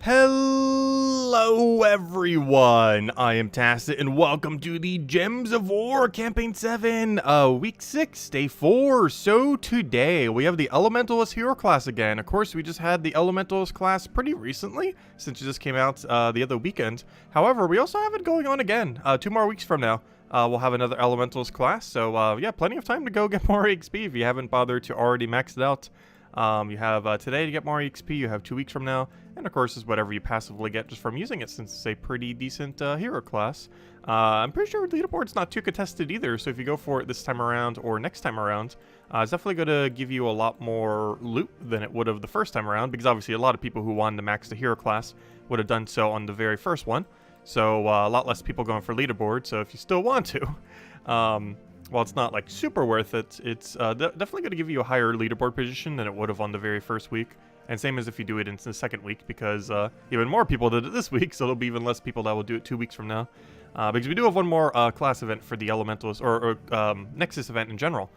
Hello everyone, I am Tacit and welcome to the Gems of War Campaign 7, Week 6, Day 4. So today we have the Elementalist hero class again. Of course, we just had the Elementalist class pretty recently, since it just came out the other weekend. However, we also have it going on again, 2 more weeks from now. We'll have another Elementalist class, so yeah, plenty of time to go get more XP if you haven't bothered to already max it out. You have today to get more XP, you have 2 weeks from now, and of course is whatever you passively get just from using it, since it's a pretty decent hero class. I'm pretty sure the leaderboard's not too contested either, so if you go for it this time around or next time around, it's definitely going to give you a lot more loot than it would have the first time around, because obviously a lot of people who wanted to max the hero class would have done so on the very first one, so a lot less people going for leaderboard. So if you still want to, while it's not like super worth it, it's definitely going to give you a higher leaderboard position than it would have on the very first week. And same as if you do it in the second week, because even more people did it this week, so there'll be even less people that will do it 2 weeks from now. Because we do have one more class event for the Elementalist, or Nexus event in general,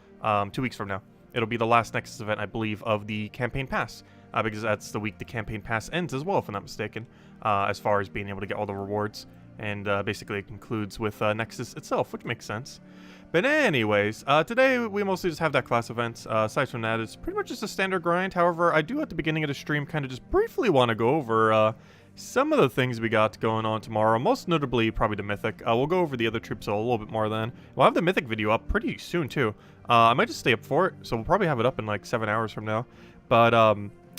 2 weeks from now. It'll be the last Nexus event, I believe, of the Campaign Pass, because that's the week the Campaign Pass ends as well, if I'm not mistaken, as far as being able to get all the rewards. And basically it concludes with Nexus itself, which makes sense. But anyways, today we mostly just have that class event. Aside from that, it's pretty much just a standard grind. However, I do at the beginning of the stream kind of just briefly want to go over some of the things we got going on tomorrow. Most notably, probably the Mythic. We'll go over the other troops a little bit more then. We'll have the Mythic video up pretty soon too. I might just stay up for it, so we'll probably have it up in like 7 hours from now. But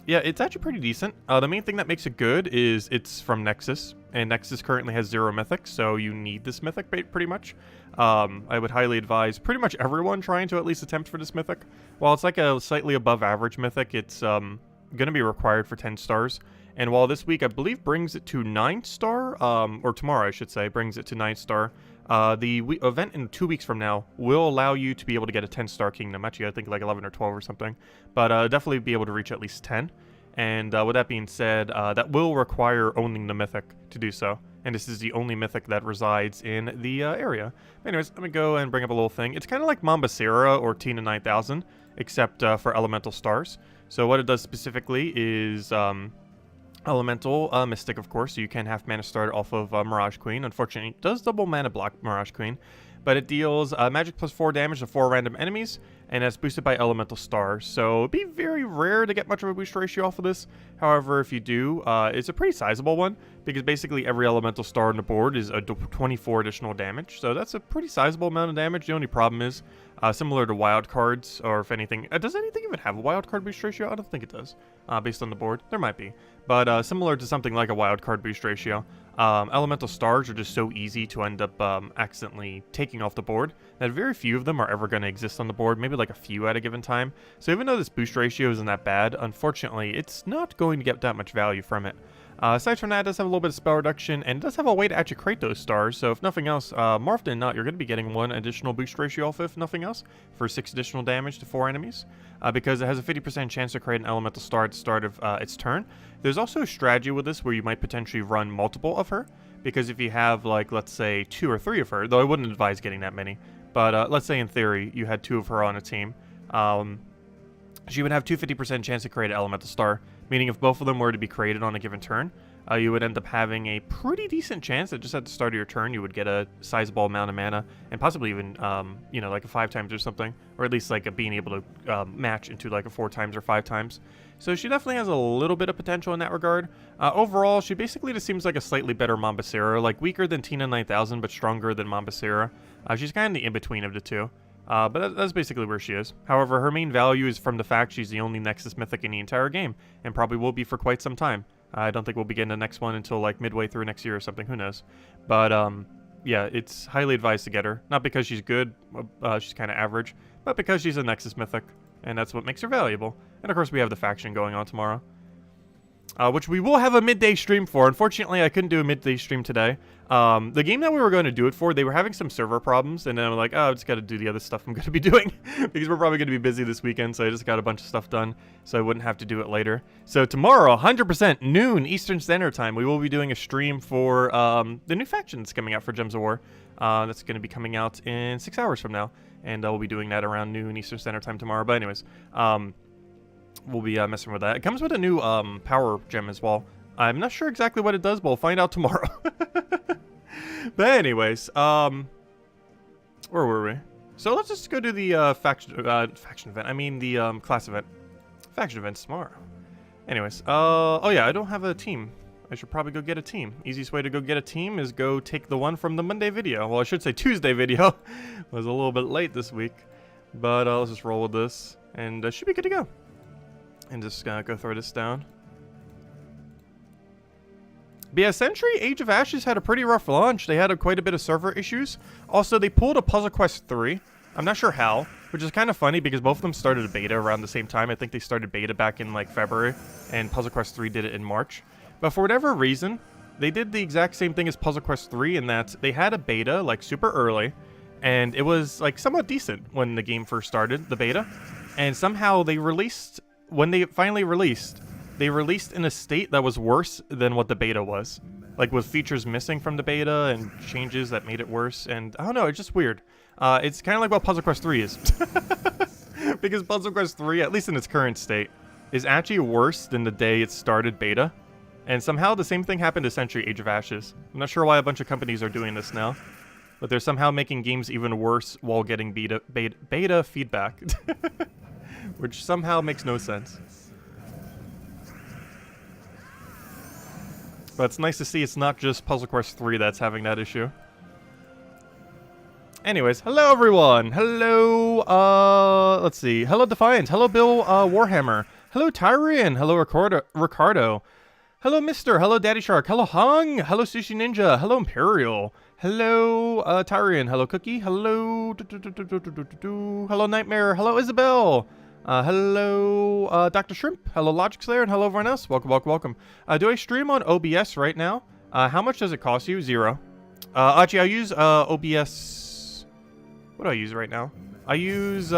yeah, it's actually pretty decent. The main thing that makes it good is it's from Nexus, and Nexus currently has 0 Mythic, so you need this Mythic pretty much. I would highly advise pretty much everyone trying to at least attempt for this Mythic. While it's like a slightly above average Mythic, it's going to be required for 10 stars. And while this week, I believe, brings it to 9 star, or tomorrow, I should say, brings it to 9 star, the event in 2 weeks from now will allow you to be able to get a 10-star kingdom. Actually, I think like 11 or 12 or something. But definitely be able to reach at least 10. And with that being said, that will require owning the Mythic to do so. And this is the only Mythic that resides in the area. Anyways, let me go and bring up a little thing. It's kind of like Mambasera or Tina 9000, except for elemental stars. So what it does specifically is elemental mystic, of course. So you can have mana start off of Mirage Queen. Unfortunately, it does double mana block Mirage Queen. But it deals magic plus 4 damage to 4 random enemies, and it's boosted by elemental stars. So it'd be very rare to get much of a boost ratio off of this. However, if you do, it's a pretty sizable one, because basically every elemental star on the board is a 24 additional damage. So that's a pretty sizable amount of damage. The only problem is, similar to wild cards, or if anything, does anything even have a wild card boost ratio? I don't think it does, based on the board. There might be. But similar to something like a wild card boost ratio, elemental stars are just so easy to end up accidentally taking off the board that very few of them are ever going to exist on the board, maybe like a few at a given time. So even though this boost ratio isn't that bad, unfortunately, it's not going to get that much value from it. Aside from that, it does have a little bit of spell reduction, and it does have a way to actually create those stars, so if nothing else, more often than not, you're going to be getting 1 additional boost ratio off, if nothing else, for 6 additional damage to 4 enemies, because it has a 50% chance to create an elemental star at the start of its turn. There's also a strategy with this where you might potentially run multiple of her, because if you have, like, let's say 2 or 3 of her, though I wouldn't advise getting that many, but let's say in theory you had 2 of her on a team, she would have 250% chance to create an elemental star, meaning if both of them were to be created on a given turn, you would end up having a pretty decent chance that just at the start of your turn you would get a sizable amount of mana, and possibly even, you know, like a 5 times or something, or at least like a being able to match into like a 4 times or 5 times. So she definitely has a little bit of potential in that regard. Overall, she basically just seems like a slightly better Mambasera, like weaker than Tina 9000, but stronger than Mambasera. She's kind of the in-between of the two. But that's basically where she is. However, her main value is from the fact she's the only Nexus Mythic in the entire game, and probably will be for quite some time. I don't think we'll be getting the next one until like midway through next year or something, who knows. But yeah, it's highly advised to get her. Not because she's good, she's kind of average, but because she's a Nexus Mythic, and that's what makes her valuable. And of course we have the faction going on tomorrow, which we will have a midday stream for. Unfortunately, I couldn't do a midday stream today. The game that we were going to do it for, they were having some server problems, and then I'm like, oh, I just got to do the other stuff I'm going to be doing, because we're probably going to be busy this weekend, so I just got a bunch of stuff done, so I wouldn't have to do it later. So tomorrow, 100% noon Eastern Standard Time, we will be doing a stream for the new faction that's coming out for Gems of War. That's going to be coming out in 6 hours from now, and we'll be doing that around noon Eastern Standard Time tomorrow. But anyways, we'll be messing with that. It comes with a new power gem as well. I'm not sure exactly what it does, but we'll find out tomorrow. But anyways, where were we? So let's just go to the faction event. I mean the class event. Faction event's tomorrow. Anyways, oh yeah, I don't have a team. I should probably go get a team. Easiest way to go get a team is go take the one from the Monday video. Well, I should say Tuesday video. Was a little bit late this week. But let's just roll with this. And should be good to go. And just go throw this down. But yeah, Century Age of Ashes had a pretty rough launch. They had quite a bit of server issues. Also, they pulled a Puzzle Quest 3. I'm not sure how, which is kind of funny because both of them started a beta around the same time. I think they started beta back in like February, and Puzzle Quest 3 did it in March. But for whatever reason, they did the exact same thing as Puzzle Quest 3 in that they had a beta like super early, and it was like somewhat decent when the game first started, the beta. And somehow they released, when they finally released, they released in a state that was worse than what the beta was. Like with features missing from the beta and changes that made it worse. And I don't know, it's just weird. It's kind of like what Puzzle Quest 3 is. Because Puzzle Quest 3, at least in its current state, is actually worse than the day it started beta. And somehow the same thing happened to Century Age of Ashes. I'm not sure why a bunch of companies are doing this now. But they're somehow making games even worse while getting beta feedback. Which somehow makes no sense. But it's nice to see it's not just Puzzle Quest 3 that's having that issue. Anyways, hello everyone! Hello, let's see. Hello Defiant. Hello Bill Warhammer. Hello Tyrion. Hello Ricardo. Hello Mister. Hello Daddy Shark. Hello Hung. Hello Sushi Ninja. Hello Imperial. Hello Tyrion. Hello Cookie. Hello Hello Nightmare. Hello Isabel. Hello Dr. Shrimp. Hello Logic Slayer. And hello everyone else. Welcome, welcome, welcome. Do I stream on OBS right now? How much does it cost you? 0. Actually, I use OBS. What do I use right now? I use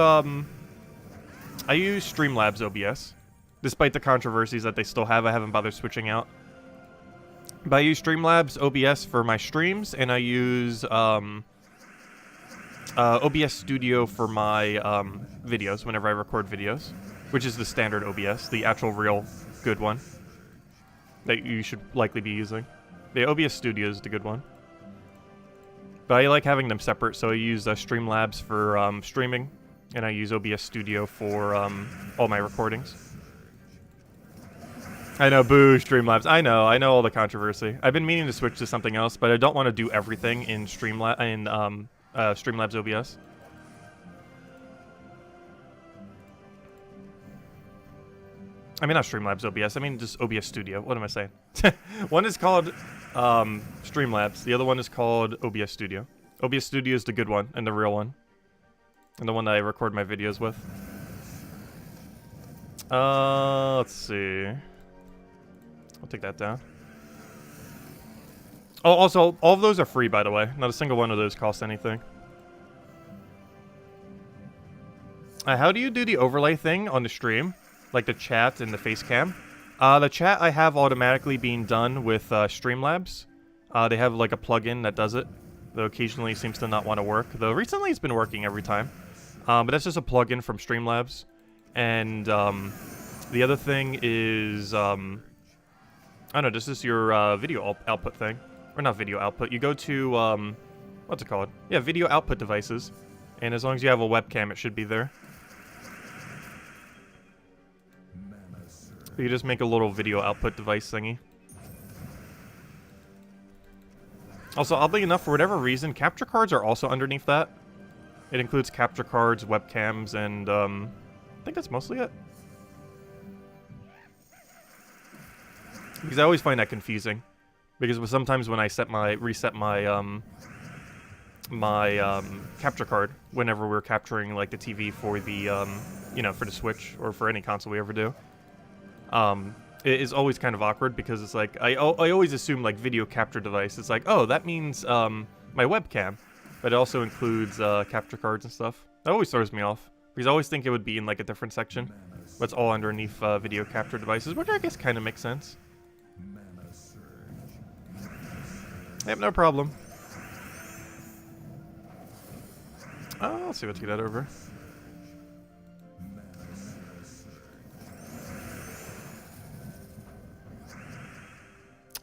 Streamlabs OBS. Despite the controversies that they still have, I haven't bothered switching out. But I use Streamlabs OBS for my streams, and I use OBS Studio for my videos whenever I record videos, which is the standard OBS, the actual real good one that you should likely be using. The OBS Studio is the good one. But I like having them separate, so I use Streamlabs for streaming, and I use OBS Studio for all my recordings. I know, boo, Streamlabs. I know all the controversy. I've been meaning to switch to something else, but I don't want to do everything in Streamlabs OBS. I mean, not Streamlabs OBS. I mean, just OBS Studio. What am I saying? One is called Streamlabs. The other one is called OBS Studio. OBS Studio is the good one and the real one. And the one that I record my videos with. Let's see. I'll take that down. Oh, also, all of those are free, by the way. Not a single one of those costs anything. How do you do the overlay thing on the stream? Like the chat and the face cam? The chat I have automatically being done with Streamlabs. They have like a plugin that does it. Though occasionally seems to not want to work. Though recently it's been working every time. But that's just a plugin from Streamlabs. And the other thing is... I don't know, this is your video output thing. Or not video output. You go to... what's it called? Yeah, video output devices. And as long as you have a webcam, it should be there. You just make a little video output device thingy. Also, oddly enough, for whatever reason, capture cards are also underneath that. It includes capture cards, webcams, and I think that's mostly it. Because I always find that confusing. Because sometimes when I reset my capture card, whenever we're capturing like the TV for the you know, for the Switch or for any console we ever do. It is always kind of awkward because it's like, I always assume like video capture device. It's like, oh, that means my webcam. But it also includes capture cards and stuff. That always throws me off. Because I always think it would be in like a different section. But it's all underneath video capture devices, which I guess kind of makes sense. Yep, no problem. Let's see what's get that over.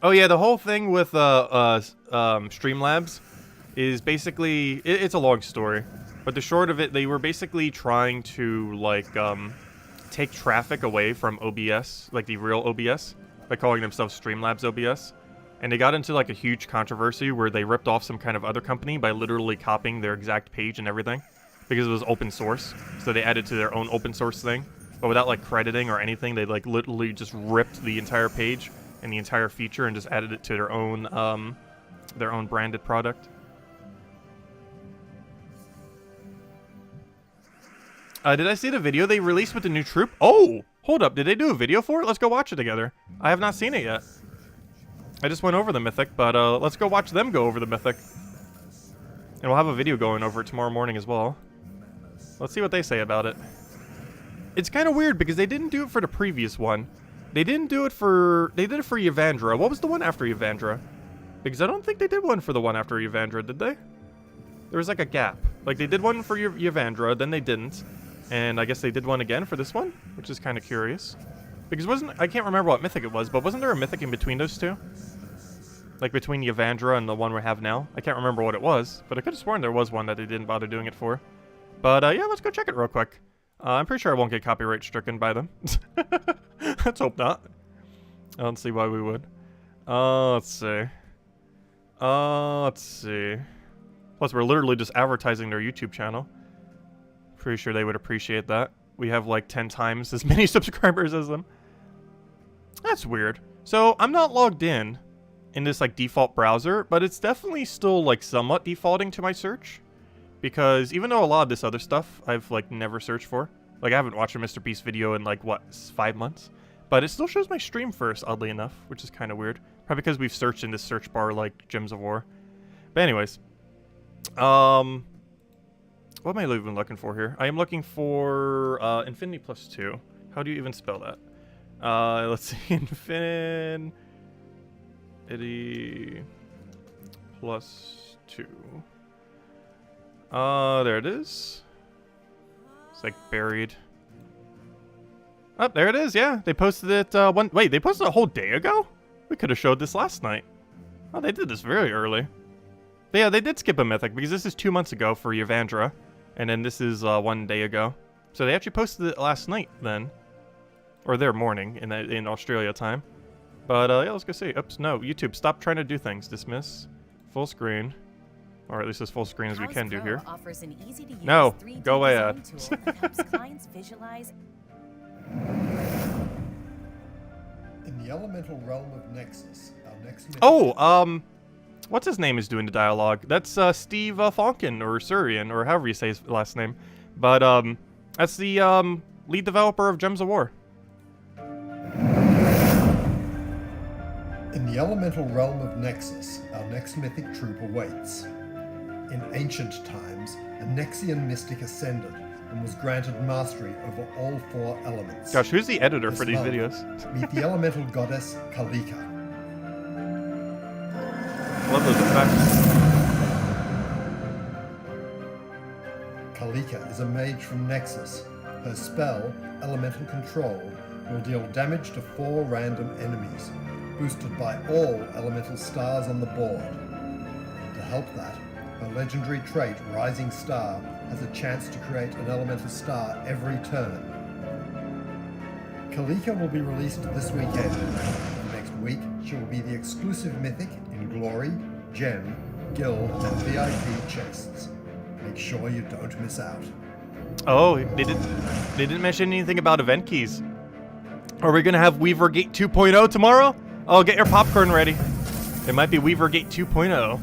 Oh yeah, the whole thing with Streamlabs is basically it's a long story, but the short of it, they were basically trying to like take traffic away from OBS, like the real OBS, by calling themselves Streamlabs OBS. And they got into like a huge controversy where they ripped off some kind of other company by literally copying their exact page and everything, because it was open source. So they added to their own open source thing, but without like crediting or anything. They like literally just ripped the entire page and the entire feature and just added it to their own branded product. Did I see the video they released with the new troop? Oh, hold up. Did they do a video for it? Let's go watch it together. I have not seen it yet. I just went over the Mythic, but let's go watch them go over the Mythic. And we'll have a video going over it tomorrow morning as well. Let's see what they say about it. It's kind of weird because they didn't do it for the previous one. They didn't do it for... They did it for Evandra. What was the one after Evandra? Because I don't think they did one for the one after Evandra, did they? There was like a gap. Like they did one for Evandra, then they didn't. And I guess they did one again for this one, which is kind of curious. Because I can't remember what Mythic it was, but wasn't there a Mythic in between those two? Like between Evandra and the one we have now? I can't remember what it was, but I could have sworn there was one that they didn't bother doing it for. But yeah, let's go check it real quick. I'm pretty sure I won't get copyright stricken by them. Let's hope not. I don't see why we would. Let's see. Let's see. Plus, we're literally just advertising their YouTube channel. Pretty sure they would appreciate that. We have like 10 times as many subscribers as them. That's weird. So, I'm not logged in this like default browser, but it's definitely still like somewhat defaulting to my search. Because even though a lot of this other stuff I've like never searched for. Like I haven't watched a Mr. Beast video in like, what, 5 months? But it still shows my stream first, oddly enough, which is kind of weird. Probably because we've searched in this search bar like Gems of War. But anyways. What am I even looking for here? I am looking for Infinity plus 2. How do you even spell that? Let's see. Infinity plus 2. There it is. It's like buried. Oh, there it is, yeah. They posted it wait, they posted it a whole day ago? We could have showed this last night. Oh, they did this very early. But yeah, they did skip a Mythic because this is 2 months ago for Evandra. And then this is 1 day ago. So they actually posted it last night then. Or their morning in Australia time. But yeah, let's go see. Oops, no. YouTube, stop trying to do things. Dismiss. Full screen. Or at least as full screen as we can do here. Offers an easy-to-use No, 3D go away, design ad. tool that helps clients visualize. In the elemental realm of Nexus, our next mission... Oh, what's his name is doing the dialogue? That's Steve Falcon or Surian or however you say his last name. But that's the lead developer of Gems of War. In the elemental realm of Nexus, our next mythic troop awaits. In ancient times, a Nexian mystic ascended and was granted mastery over all 4 elements. Gosh, who's the editor This for these month, videos? Meet the elemental goddess Kalika. Love those effects. Kalika is a mage from Nexus. Her spell, Elemental Control, will deal damage to 4 random enemies, boosted by all elemental stars on the board. To help that, her legendary trait, Rising Star, has a chance to create an elemental star every turn. Kalika will be released this weekend. Next week, she will be the exclusive mythic in Glory, Gem, Guild, and VIP chests. Make sure you don't miss out. Oh, they didn't mention anything about event keys. Are we gonna have Weaver Gate 2.0 tomorrow? Oh, get your popcorn ready. It might be Weaver Gate 2.0.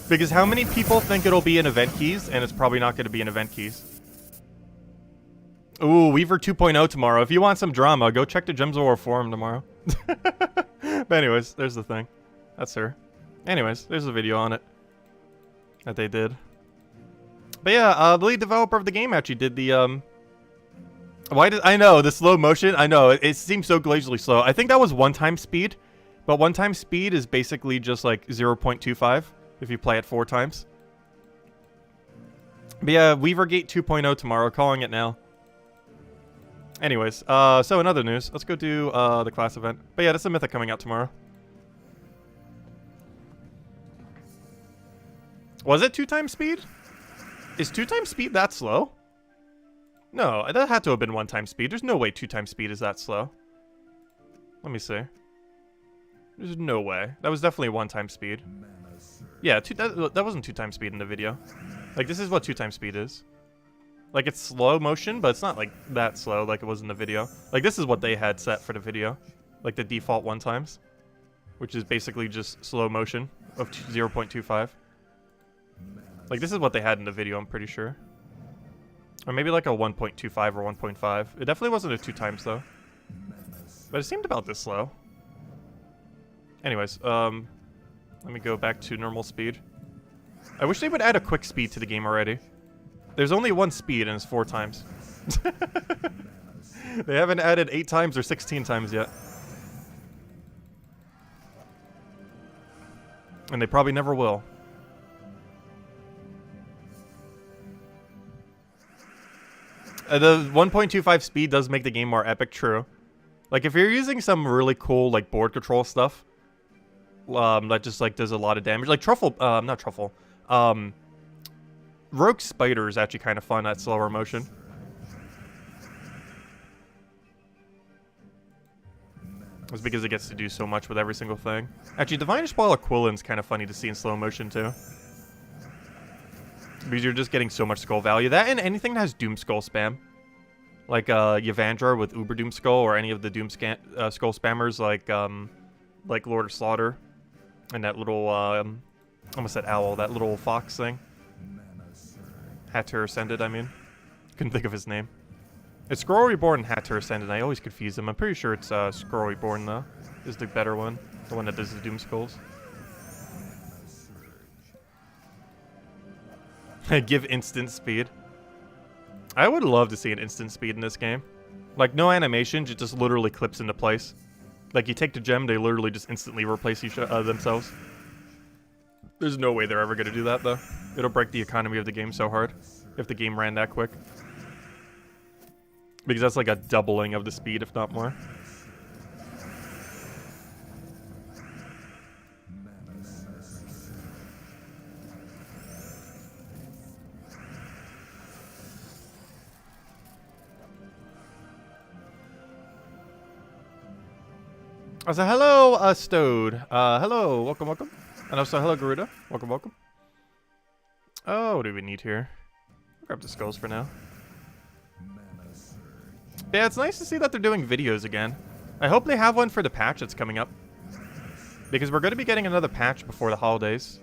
Because how many people think it'll be in event keys, and it's probably not gonna be in event keys? Ooh, Weaver 2.0 tomorrow. If you want some drama, go check the Gems of War forum tomorrow. But anyways, there's the thing. That's her. Anyways, there's a video on it that they did. But yeah, the lead developer of the game actually did the, I know, the slow motion, I know, it seems so glazily slow. I think that was one-time speed, but one-time speed is basically just like 0.25 if you play it 4 times. But yeah, Weaver Gate 2.0 tomorrow, calling it now. Anyways, so in other news, let's go do the class event. But yeah, that's a Mythic coming out tomorrow. Was it 2 times speed? Is 2 times speed that slow? No, that had to have been 1 time speed. There's no way 2 times speed is that slow. Let me see. There's no way. That was definitely 1 time speed. Yeah, that wasn't 2 times speed in the video. Like, this is what 2 times speed is. Like, it's slow motion, but it's not, like, that slow like it was in the video. Like, this is what they had set for the video. Like, the default 1 times. Which is basically just slow motion of 0.25. Like, this is what they had in the video, I'm pretty sure. Or maybe, like, a 1.25 or 1.5. It definitely wasn't a 2 times, though. But it seemed about this slow. Anyways, let me go back to normal speed. I wish they would add a quick speed to the game already. There's only 1 speed and it's 4 times. They haven't added 8 times or 16 times yet. And they probably never will. The 1.25 speed does make the game more epic, true. Like, if you're using some really cool, like, board control stuff, that just, like, does a lot of damage. Like, not Truffle. Rogue Spider is actually kind of fun at slower motion. It's because it gets to do so much with every single thing. Actually, Divine Ball Aquilon's kind of funny to see in slow motion, too. Because you're just getting so much skull value. That and anything that has Doom Skull spam. Like, Yavandra with Uber Doom Skull, or any of the Doom Skull spammers, like Lord of Slaughter. And that little, almost said owl, that little fox thing. Hatter Ascended, I mean. Couldn't think of his name. It's Scroll Reborn and Hatter Ascended. I always confuse them. I'm pretty sure it's Scroll Reborn, though. Is the better one. The one that does the Doom Skulls. Give instant speed. I would love to see an instant speed in this game. Like, no animations, it just literally clips into place. Like, you take the gem, they literally just instantly replace themselves. There's no way they're ever going to do that, though. It'll break the economy of the game so hard if the game ran that quick. Because that's like a doubling of the speed, if not more. I said, hello, Stode. Hello, welcome, welcome. And also, hello, Garuda. Welcome, welcome. Oh, what do we need here? Grab the skulls for now. Yeah, it's nice to see that they're doing videos again. I hope they have one for the patch that's coming up. Because we're going to be getting another patch before the holidays.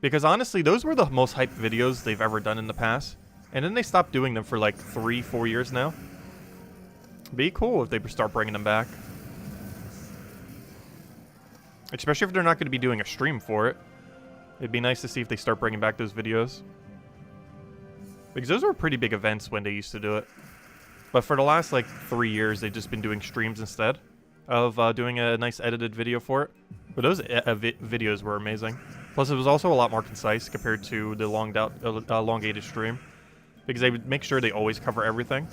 Because honestly, those were the most hyped videos they've ever done in the past. And then they stopped doing them for like 3-4 years now. Be cool if they start bringing them back. Especially if they're not going to be doing a stream for it. It'd be nice to see if they start bringing back those videos. Because those were pretty big events when they used to do it. But for the last, like, 3 years, they've just been doing streams instead of doing a nice edited video for it. But those videos were amazing. Plus, it was also a lot more concise compared to the elongated stream. Because they would make sure they always cover everything.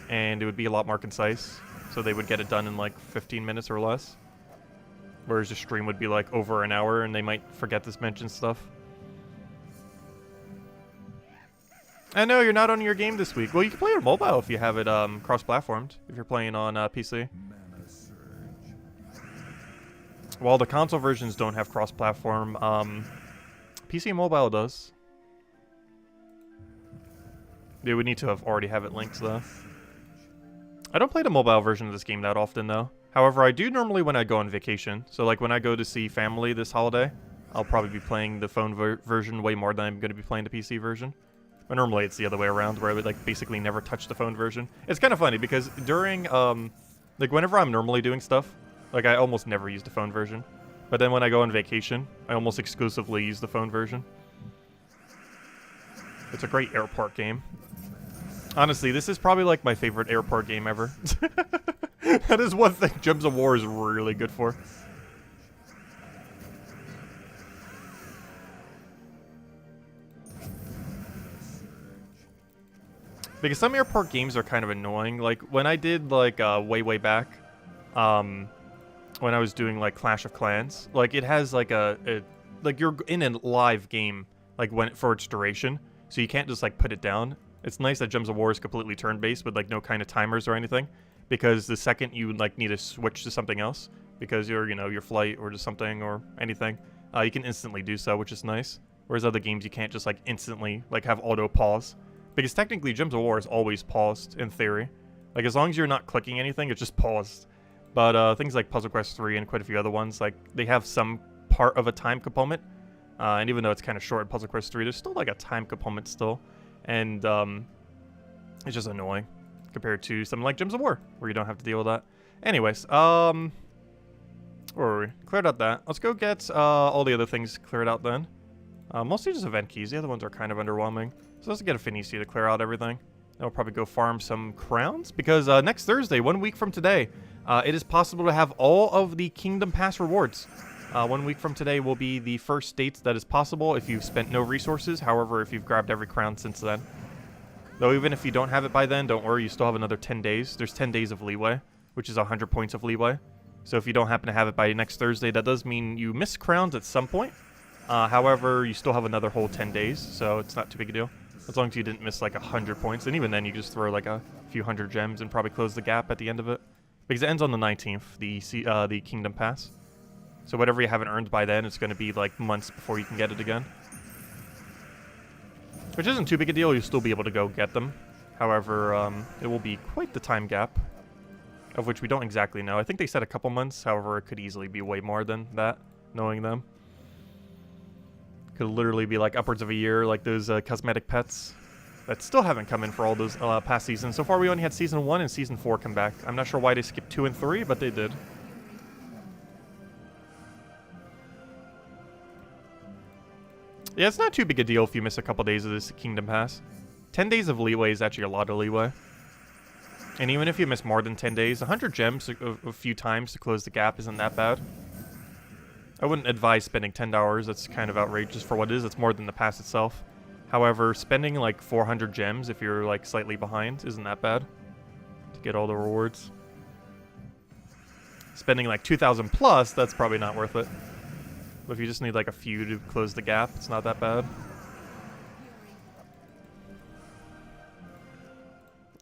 And it would be a lot more concise. So they would get it done in, like, 15 minutes or less. Whereas the stream would be, like, over an hour, and they might forget to mention stuff. I know you're not on your game this week. Well, you can play on mobile if you have it cross-platformed, if you're playing on PC. While the console versions don't have cross-platform, PC and mobile does. They would need to already have it linked, though. I don't play the mobile version of this game that often, though. However, I do normally when I go on vacation. So, like, when I go to see family this holiday, I'll probably be playing the phone version way more than I'm going to be playing the PC version. But normally it's the other way around, where I would, like, basically never touch the phone version. It's kind of funny, because during, like, whenever I'm normally doing stuff, like, I almost never use the phone version. But then when I go on vacation, I almost exclusively use the phone version. It's a great airport game. Honestly, this is probably, like, my favorite airport game ever. That is one thing Gems of War is really good for. Because some airport games are kind of annoying. Like, when I did, like, way back, when I was doing, like, Clash of Clans, like, it has, like, like, you're in a live game, like for its duration. So you can't just like put it down. It's nice that Gems of War is completely turn-based with like no kind of timers or anything, because the second you like need to switch to something else, because you're, you know, your flight or just something or anything, you can instantly do so, which is nice. Whereas other games you can't just like instantly like have auto pause, because technically Gems of War is always paused in theory. Like as long as you're not clicking anything, it's just paused. But things like Puzzle Quest 3 and quite a few other ones, like they have some part of a time component. And even though it's kind of short in Puzzle Quest 3, there's still like a time component still. And it's just annoying compared to something like Gems of War, where you don't have to deal with that. Anyways, where were we? Cleared out that. Let's go get all the other things cleared out then. Mostly just event keys. The other ones are kind of underwhelming. So let's get a Finisi to clear out everything. Then we'll probably go farm some crowns, because next Thursday, 1 week from today, it is possible to have all of the Kingdom Pass rewards. 1 week from today will be the first dates that is possible if you've spent no resources. However, if you've grabbed every crown since then. Though even if you don't have it by then, don't worry, you still have another 10 days. There's 10 days of leeway, which is 100 points of leeway. So if you don't happen to have it by next Thursday, that does mean you miss crowns at some point. However, you still have another whole 10 days, so it's not too big a deal. As long as you didn't miss like 100 points, and even then you just throw like a few hundred gems and probably close the gap at the end of it. Because it ends on the 19th, the Kingdom Pass. So whatever you haven't earned by then, it's going to be like months before you can get it again. Which isn't too big a deal, you'll still be able to go get them. However, it will be quite the time gap, of which we don't exactly know. I think they said a couple months, however, it could easily be way more than that, knowing them. Could literally be like upwards of a year, like those cosmetic pets that still haven't come in for all those past seasons. So far we only had Season 1 and Season 4 come back. I'm not sure why they skipped 2 and 3, but they did. Yeah, it's not too big a deal if you miss a couple days of this Kingdom Pass. 10 days of leeway is actually a lot of leeway. And even if you miss more than 10 days, 100 gems a few times to close the gap isn't that bad. I wouldn't advise spending $10. That's kind of outrageous for what it is. It's more than the pass itself. However, spending like 400 gems if you're like slightly behind isn't that bad to get all the rewards. Spending like 2,000 plus, that's probably not worth it. But if you just need like a few to close the gap, it's not that bad.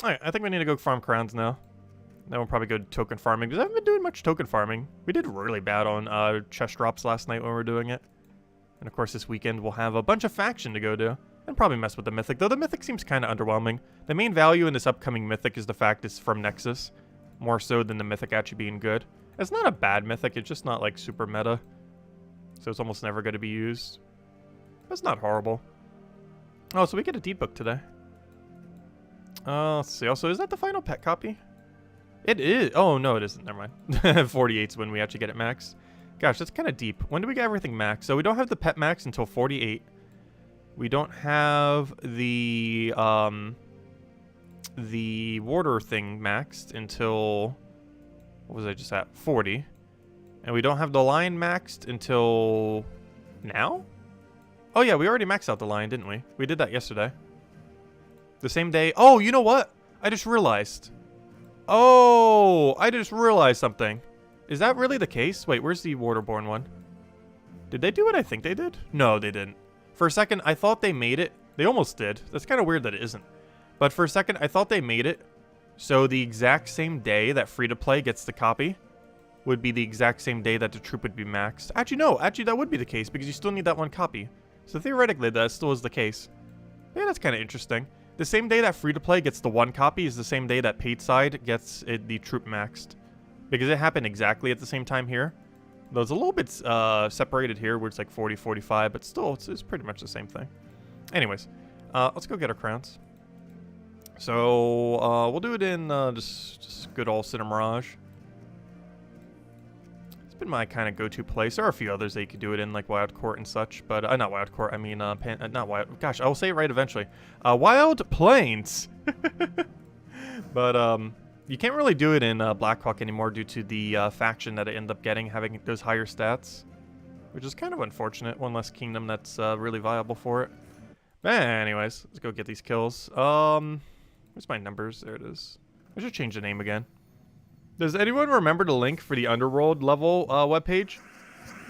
Alright, I think we need to go farm crowns now. Then we'll probably go token farming, because I haven't been doing much token farming. We did really bad on chest drops last night when we were doing it. And of course this weekend we'll have a bunch of faction to go to. And probably mess with the Mythic, though the Mythic seems kind of underwhelming. The main value in this upcoming Mythic is the fact it's from Nexus, more so than the Mythic actually being good. It's not a bad Mythic, it's just not like super meta. So it's almost never going to be used. That's not horrible. Oh, so we get a TeeDuk today. Let's see. Also, is that the final pet copy? It is. Oh, no, it isn't. Never mind. 48 is when we actually get it maxed. Gosh, that's kind of deep. When do we get everything maxed? So we don't have the pet max until 48. We don't have the warder thing maxed until... What was I just at? 40. And we don't have the lion maxed until... now? Oh, yeah, we already maxed out the lion, didn't we? We did that yesterday. The same day. Oh, you know what? I just realized. Oh, I just realized something. Is that really the case? Wait, where's the Waterborne one? Did they do what I think they did? No, they didn't. For a second, I thought they made it. They almost did. That's kind of weird that it isn't. But for a second, I thought they made it so the exact same day that free-to-play gets the copy would be the exact same day that the troop would be maxed. Actually, no. Actually, that would be the case because you still need that one copy. So theoretically, that still is the case. Yeah, that's kind of interesting. The same day that free-to-play gets the one copy is the same day that paid side gets the troop maxed. Because it happened exactly at the same time here. Though it's a little bit separated here where it's like 40, 45, but still, it's pretty much the same thing. Anyways, let's go get our crowns. So, we'll do it in just good old Cinema Mirage. It's been my kind of go-to place. There are a few others that you could do it in, like Wild Court and such, but, not Wild Court, I mean, not Wild, gosh, I will say it right eventually. Wild Plains! But, you can't really do it in Blackhawk anymore due to the faction that I end up getting, having those higher stats. Which is kind of unfortunate. One less kingdom that's really viable for it. But anyways, let's go get these kills. Where's my numbers? There it is. I should change the name again. Does anyone remember the link for the Underworld level webpage?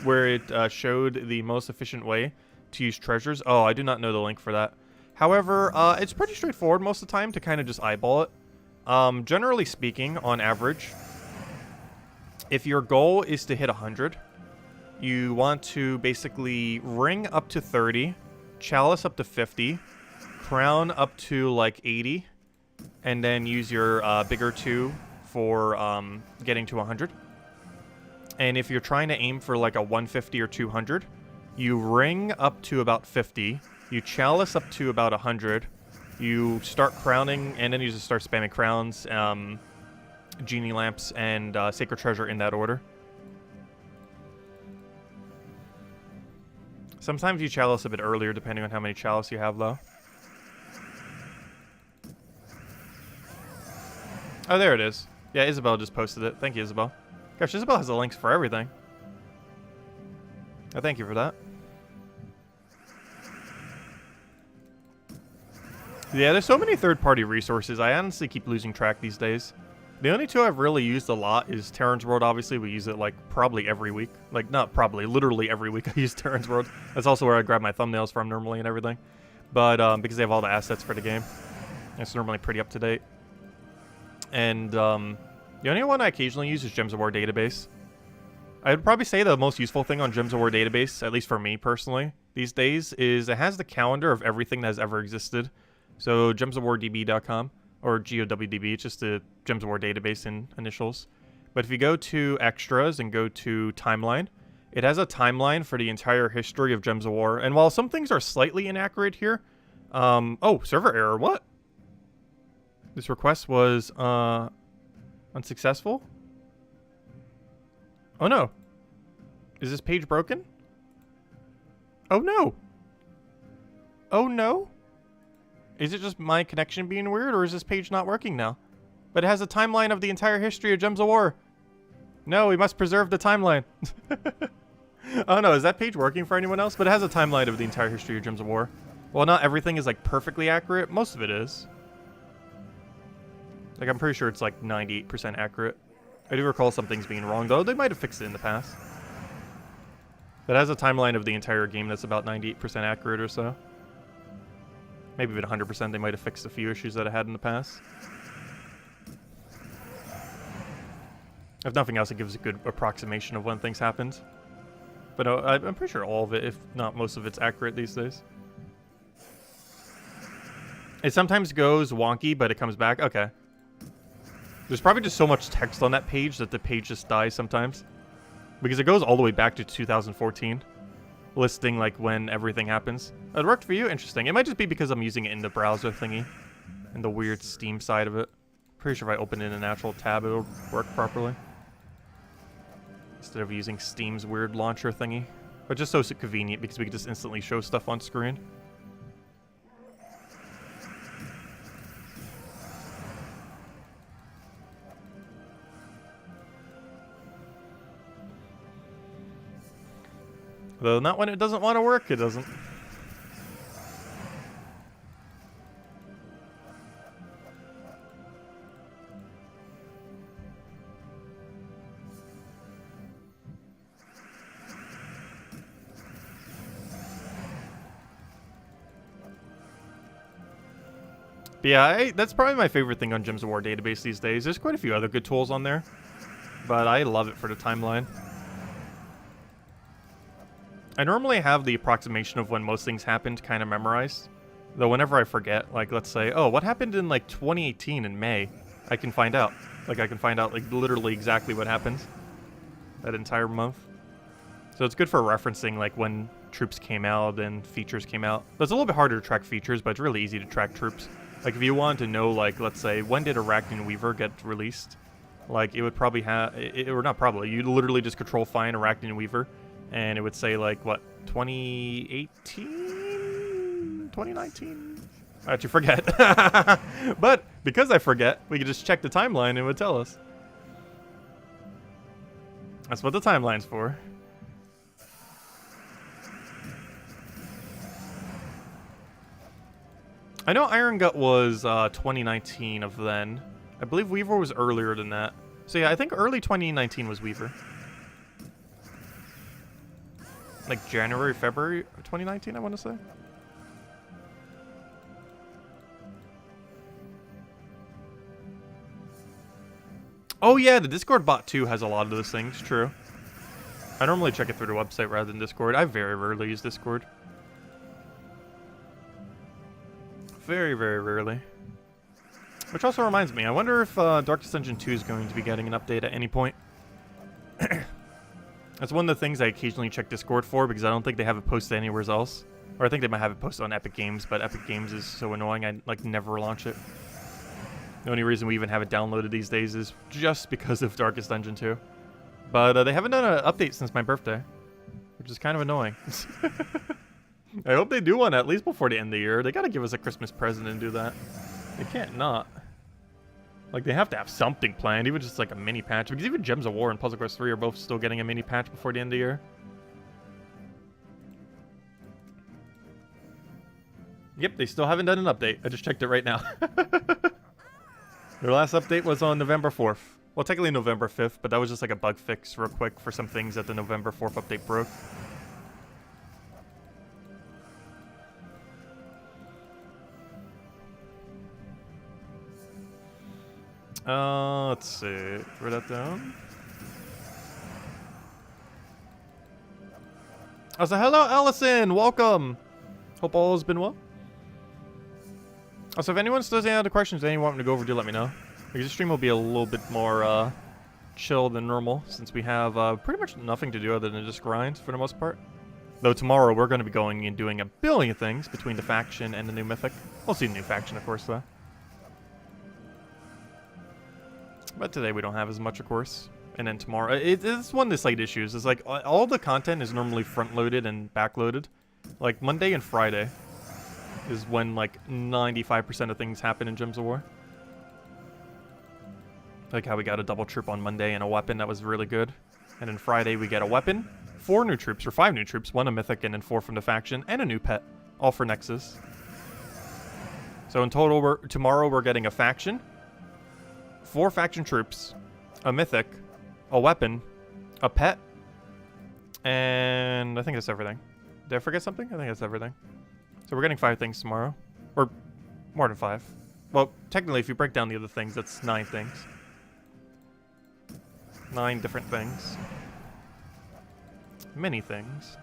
Where it showed the most efficient way to use treasures. Oh, I do not know the link for that. However, it's pretty straightforward most of the time to kind of just eyeball it. Generally speaking, on average, if your goal is to hit 100, you want to basically ring up to 30, chalice up to 50, crown up to like 80, and then use your bigger 2 for getting to 100. And if you're trying to aim for like a 150 or 200, you ring up to about 50, you chalice up to about 100, you start crowning, and then you just start spamming crowns, genie lamps, and sacred treasure in that order. Sometimes you chalice a bit earlier, depending on how many chalice you have, though. Oh, there it is. Yeah, Isabel just posted it. Thank you, Isabel. Gosh, Isabel has the links for everything. Oh, thank you for that. Yeah, there's so many third-party resources. I honestly keep losing track these days. The only two I've really used a lot is Terran's World, obviously. We use it, like, probably every week. Like, not probably, literally every week I use Terran's World. That's also where I grab my thumbnails from normally and everything. But, because they have all the assets for the game. It's normally pretty up-to-date. And, the only one I occasionally use is Gems of War Database. I'd probably say the most useful thing on Gems of War Database, at least for me personally, these days, is it has the calendar of everything that has ever existed. So, gemsofwardb.com, or GOWDB, it's just the Gems of War database in initials. But if you go to Extras and go to Timeline, it has a timeline for the entire history of Gems of War. And while some things are slightly inaccurate here... oh, server error, what? This request was, unsuccessful? Oh no. Is this page broken? Oh no. Oh no? Is it just my connection being weird, or is this page not working now? But it has a timeline of the entire history of Gems of War. No, we must preserve the timeline. Oh no, is that page working for anyone else? But it has a timeline of the entire history of Gems of War. Well, not everything is like perfectly accurate. Most of it is. Like, I'm pretty sure it's like 98% accurate. I do recall some things being wrong, though. They might have fixed it in the past. But it has a timeline of the entire game that's about 98% accurate or so. Maybe even 100%. They might have fixed a few issues that I had in the past. If nothing else, it gives a good approximation of when things happened. But I'm pretty sure all of it, if not most of it's accurate these days. It sometimes goes wonky, but it comes back. Okay. There's probably just so much text on that page that the page just dies sometimes. Because it goes all the way back to 2014. Listing, like, when everything happens. It worked for you? Interesting. It might just be because I'm using it in the browser thingy. And the weird Steam side of it. Pretty sure if I open it in an actual tab, it'll work properly. Instead of using Steam's weird launcher thingy. But just so convenient because we can just instantly show stuff on screen. Though not when it doesn't want to work, it doesn't. But yeah, that's probably my favorite thing on Gems of War database these days. There's quite a few other good tools on there, but I love it for the timeline. I normally have the approximation of when most things happened kind of memorized. Though whenever I forget, like, let's say, oh, what happened in, like, 2018 in May? I can find out. Like, I can find out, like, literally exactly what happened that entire month. So it's good for referencing, like, when troops came out and features came out. It's a little bit harder to track features, but it's really easy to track troops. Like, if you want to know, like, let's say, when did Arachnian Weaver get released? Like, it would probably have... or not probably. You'd literally just control-find Arachnian Weaver. And it would say, like, what, 2018? 2019? I actually forget. But because I forget, we could just check the timeline and it would tell us. That's what the timeline's for. I know Iron Gut was 2019 of then. I believe Weaver was earlier than that. So yeah, I think early 2019 was Weaver. like January, February 2019, I want to say. Oh yeah, the Discord bot too has a lot of those things, true. I normally check it through the website rather than Discord. I very rarely use Discord. Very, very rarely. Which also reminds me, I wonder if Darkest Dungeon 2 is going to be getting an update at any point. That's one of the things I occasionally check Discord for, because I don't think they have it posted anywhere else. Or I think they might have it posted on Epic Games, but Epic Games is so annoying, I like never launch it. The only reason we even have it downloaded these days is just because of Darkest Dungeon 2. But they haven't done an update since my birthday, which is kind of annoying. I hope they do one at least before the end of the year. They gotta give us a Christmas present and do that. They can't not. Like, they have to have something planned, even just like a mini patch. Because even Gems of War and Puzzle Quest 3 are both still getting a mini patch before the end of the year. Yep, they still haven't done an update. I just checked it right now. Their last update was on November 4th. Well, technically November 5th, but that was just like a bug fix real quick for some things that the November 4th update broke. Let's see. Write that down. Oh, so hello, Allison! Welcome! Hope all has been well. Also, if anyone still has any other questions that you want me to go over, do let me know. Because the stream will be a little bit more chill than normal, since we have pretty much nothing to do other than just grind for the most part. Though tomorrow we're going to be going and doing a billion things between the faction and the new Mythic. We'll see the new faction, of course, though. But today we don't have as much, of course. And then tomorrow, it's one of the slight issues. It's like all the content is normally front-loaded and back-loaded. Like Monday and Friday is when like 95% of things happen in Gems of War. Like how we got a double troop on Monday and a weapon that was really good. And then Friday we get a weapon, 4 new troops, or 5 new troops, 1 a Mythic and then 4 from the faction, and a new pet, all for Nexus. So in total, tomorrow we're getting a faction, 4 faction troops, a Mythic, a weapon, a pet, and I think that's everything. Did I forget something? I think that's everything. So we're getting 5 things tomorrow. Or more than 5. Well, technically, if you break down the other things, that's 9 things. 9 different things. Many things.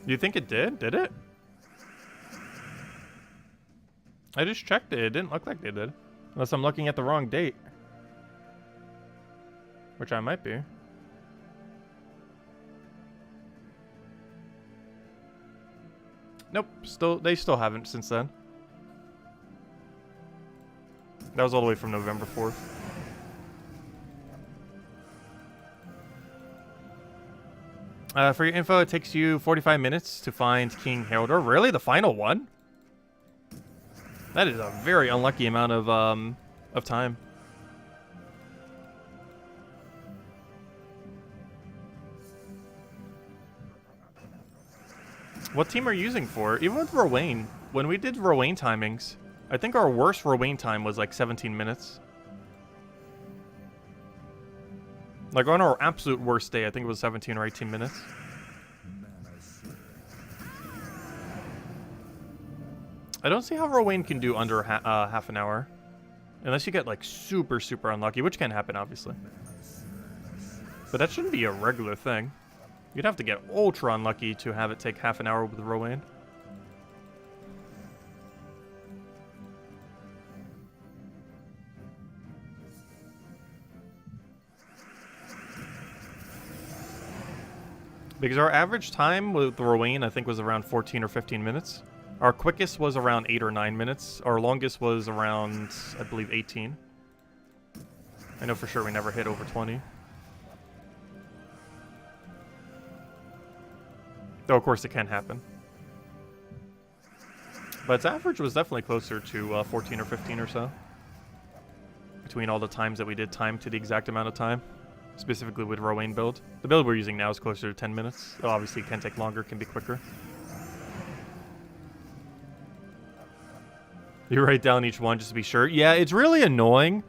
You think it did? Did it? I just checked it. It didn't look like they did. Unless I'm looking at the wrong date. Which I might be. Nope. They still haven't since then. That was all the way from November 4th. For your info, it takes you 45 minutes to find King Heraldor. Really? The final one? That is a very unlucky amount of time. What team are you using for? Even with Rowain, when we did Rowain timings, I think our worst Rowain time was like 17 minutes. Like on our absolute worst day, I think it was 17 or 18 minutes. I don't see how Rowain can do under half an hour. Unless you get like super, super unlucky, which can happen, obviously. But that shouldn't be a regular thing. You'd have to get ultra unlucky to have it take half an hour with Rowain. Because our average time with Rowain, I think, was around 14 or 15 minutes. Our quickest was around 8 or 9 minutes. Our longest was around, I believe, 18. I know for sure we never hit over 20. Though, of course, it can happen. But its average was definitely closer to 14 or 15 or so. Between all the times that we did time to the exact amount of time. specifically with Rowan build. The build we're using now is closer to 10 minutes. So obviously, it can take longer, can be quicker. You write down each one just to be sure. Yeah, it's really annoying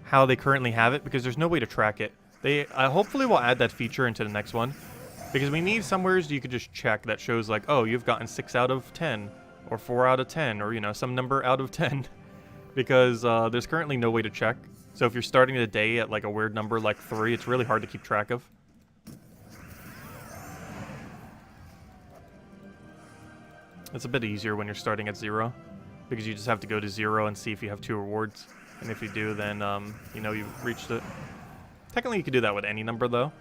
how they currently have it because there's no way to track it. They hopefully will add that feature into the next one because we need somewhere you could just check that shows like, oh, you've gotten 6 out of 10 or 4 out of 10 or, you know, some number out of 10 because there's currently no way to check. So if you're starting the day at like a weird number like 3, it's really hard to keep track of. It's a bit easier when you're starting at 0 because you just have to go to 0 and see if you have 2 rewards. And if you do, then, you know, you've reached it. Technically, you could do that with any number, though.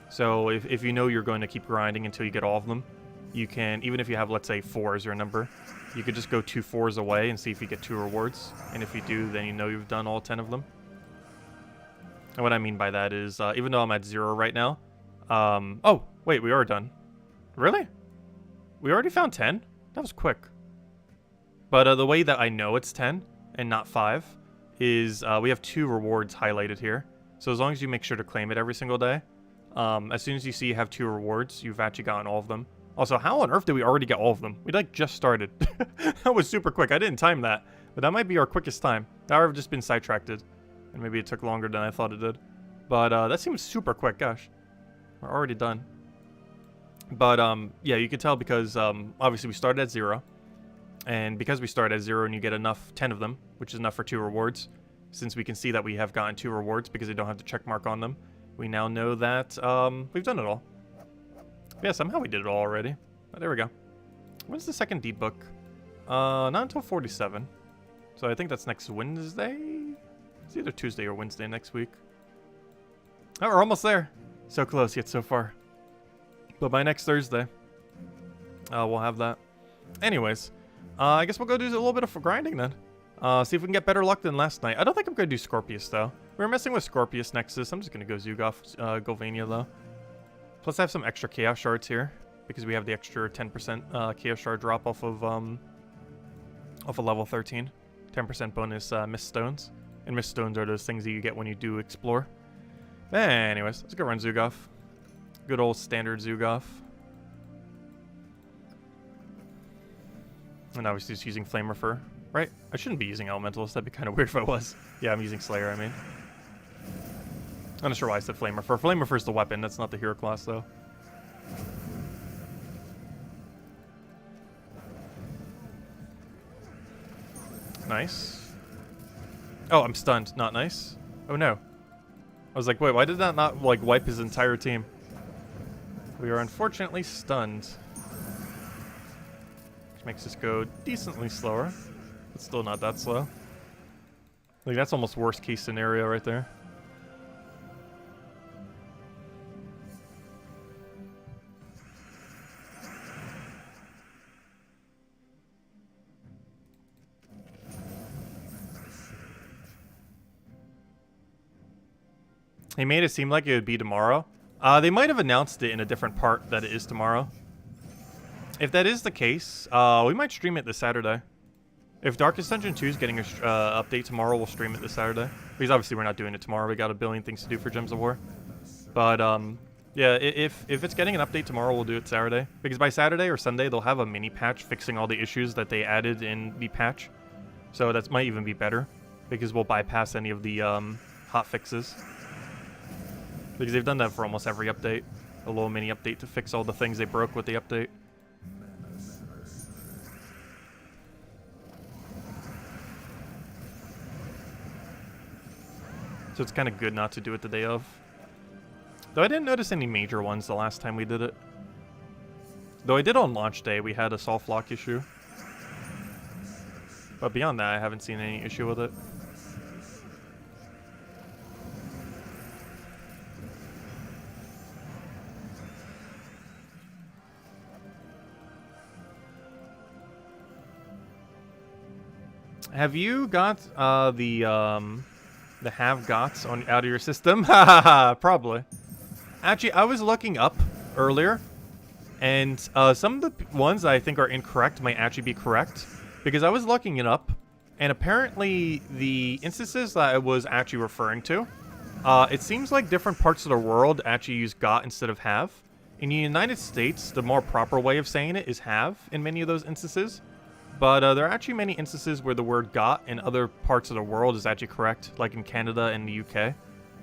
So if you know you're going to keep grinding until you get all of them, you can, even if you have, let's say, 4 as your number, you could just go 2 4s away and see if you get 2 rewards. And if you do, then you know you've done all 10 of them. And what I mean by that is, even though I'm at 0 right now... oh, wait, we are done. Really? We already found 10? That was quick. But the way that I know it's 10 and not 5 is we have 2 rewards highlighted here. So as long as you make sure to claim it every single day, as soon as you see you have 2 rewards, you've actually gotten all of them. Also, how on earth did we already get all of them? We like just started. That was super quick. I didn't time that, but that might be our quickest time. That would have just been sidetracked, and maybe it took longer than I thought it did. But that seems super quick. Gosh, we're already done. But yeah, you can tell because obviously we started at 0. And because we start at 0 and you get enough, 10 of them, which is enough for 2 rewards, since we can see that we have gotten 2 rewards because they don't have the check mark on them, we now know that we've done it all. Yeah, somehow we did it all already. Oh, there we go. When's the second deed book? Not until 47. So I think that's next Wednesday? It's either Tuesday or Wednesday next week. Oh, we're almost there. So close, yet so far. But by next Thursday, we'll have that. Anyways. I guess we'll go do a little bit of grinding then. See if we can get better luck than last night. I don't think I'm going to do Scorpius, though. We were messing with Scorpius Nexus. I'm just going to go Zugoff, Golvania, though. Plus, I have some extra Chaos Shards here. Because we have the extra 10% Chaos Shard drop off of level 13. 10% bonus Mist Stones. And Mist Stones are those things that you get when you do Explore. Anyways, let's go run Zugoff. Good old standard Zugoff. And obviously just using Flamer Fur, right? I shouldn't be using Elementalist. That'd be kind of weird if I was. Yeah, I'm using Slayer, I mean. I'm not sure why I said Flamer Fur. Flamer Fur's the weapon. That's not the hero class, though. Nice. Oh, I'm stunned. Not nice. Oh, no. I was like, wait, why did that not, like, wipe his entire team? We are unfortunately stunned. Makes us go decently slower, but still not that slow. Like, that's almost worst case scenario right there. He made it seem like it would be tomorrow. They might have announced it in a different part that it is tomorrow. If that is the case, we might stream it this Saturday. If Darkest Dungeon 2 is getting an update tomorrow, we'll stream it this Saturday. Because obviously we're not doing it tomorrow. We got a billion things to do for Gems of War. But, yeah, if it's getting an update tomorrow, we'll do it Saturday. Because by Saturday or Sunday, they'll have a mini patch fixing all the issues that they added in the patch. So that might even be better. Because we'll bypass any of the hot fixes. Because they've done that for almost every update. A little mini update to fix all the things they broke with the update. So it's kind of good not to do it the day of. Though I didn't notice any major ones the last time we did it. Though I did on launch day, we had a soft lock issue. But beyond that, I haven't seen any issue with it. Have you got the have-gots out of your system? Probably. Actually, I was looking up earlier, and some of the ones that I think are incorrect might actually be correct, because I was looking it up, and apparently the instances that I was actually referring to It seems like different parts of the world actually use got instead of have. In the United States, the more proper way of saying it is have in many of those instances. But there are actually many instances where the word got in other parts of the world is actually correct, like in Canada and the UK,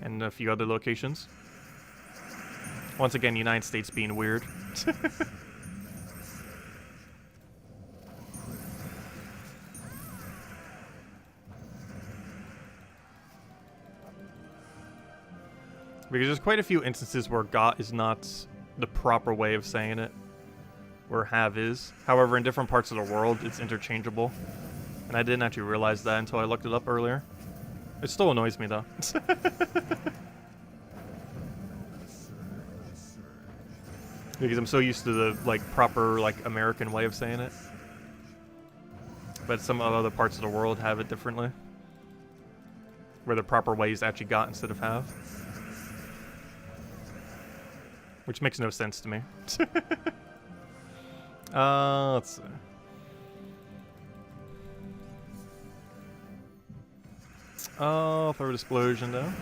and a few other locations. Once again, the United States being weird. Because there's quite a few instances where got is not the proper way of saying it, where have is. However, in different parts of the world, it's interchangeable. And I didn't actually realize that until I looked it up earlier. It still annoys me, though. Because I'm so used to the, like, proper, like, American way of saying it. But some other parts of the world have it differently. Where the proper way is actually got instead of have. Which makes no sense to me. Let's see. Oh, throw explosion though.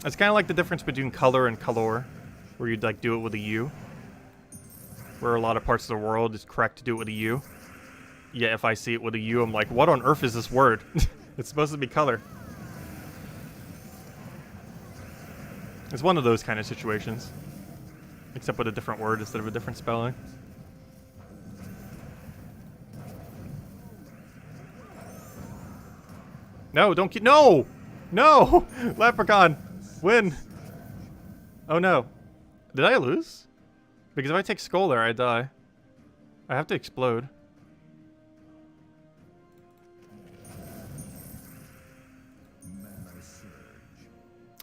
It's kind of like the difference between color and color, where you'd like do it with a U. Where a lot of parts of the world it's correct to do it with a U. Yeah, if I see it with a U, I'm like, what on earth is this word? It's supposed to be color. It's one of those kind of situations. Except with a different word instead of a different spelling. No, don't no! No! Leprechaun! Win! Oh no. Did I lose? Because if I take Skull there, I die. I have to explode.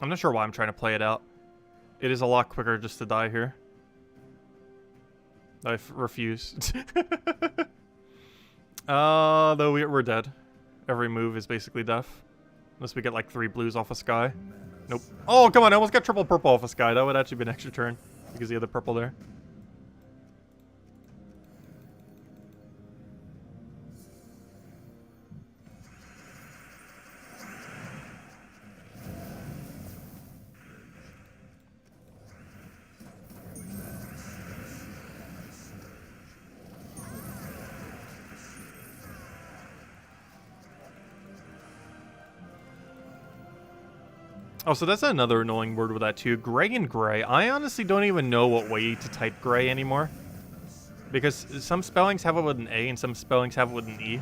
I'm not sure why I'm trying to play it out. It is a lot quicker just to die here. I refuse. Though we're dead. Every move is basically death. Unless we get like 3 blues off a Sky. Nope. Oh, come on, I almost got triple purple off a Sky. That would actually be an extra turn. Because of the other purple there. Oh, so that's another annoying word with that too. Gray and gray. I honestly don't even know what way to type gray anymore. Because some spellings have it with an A and some spellings have it with an E.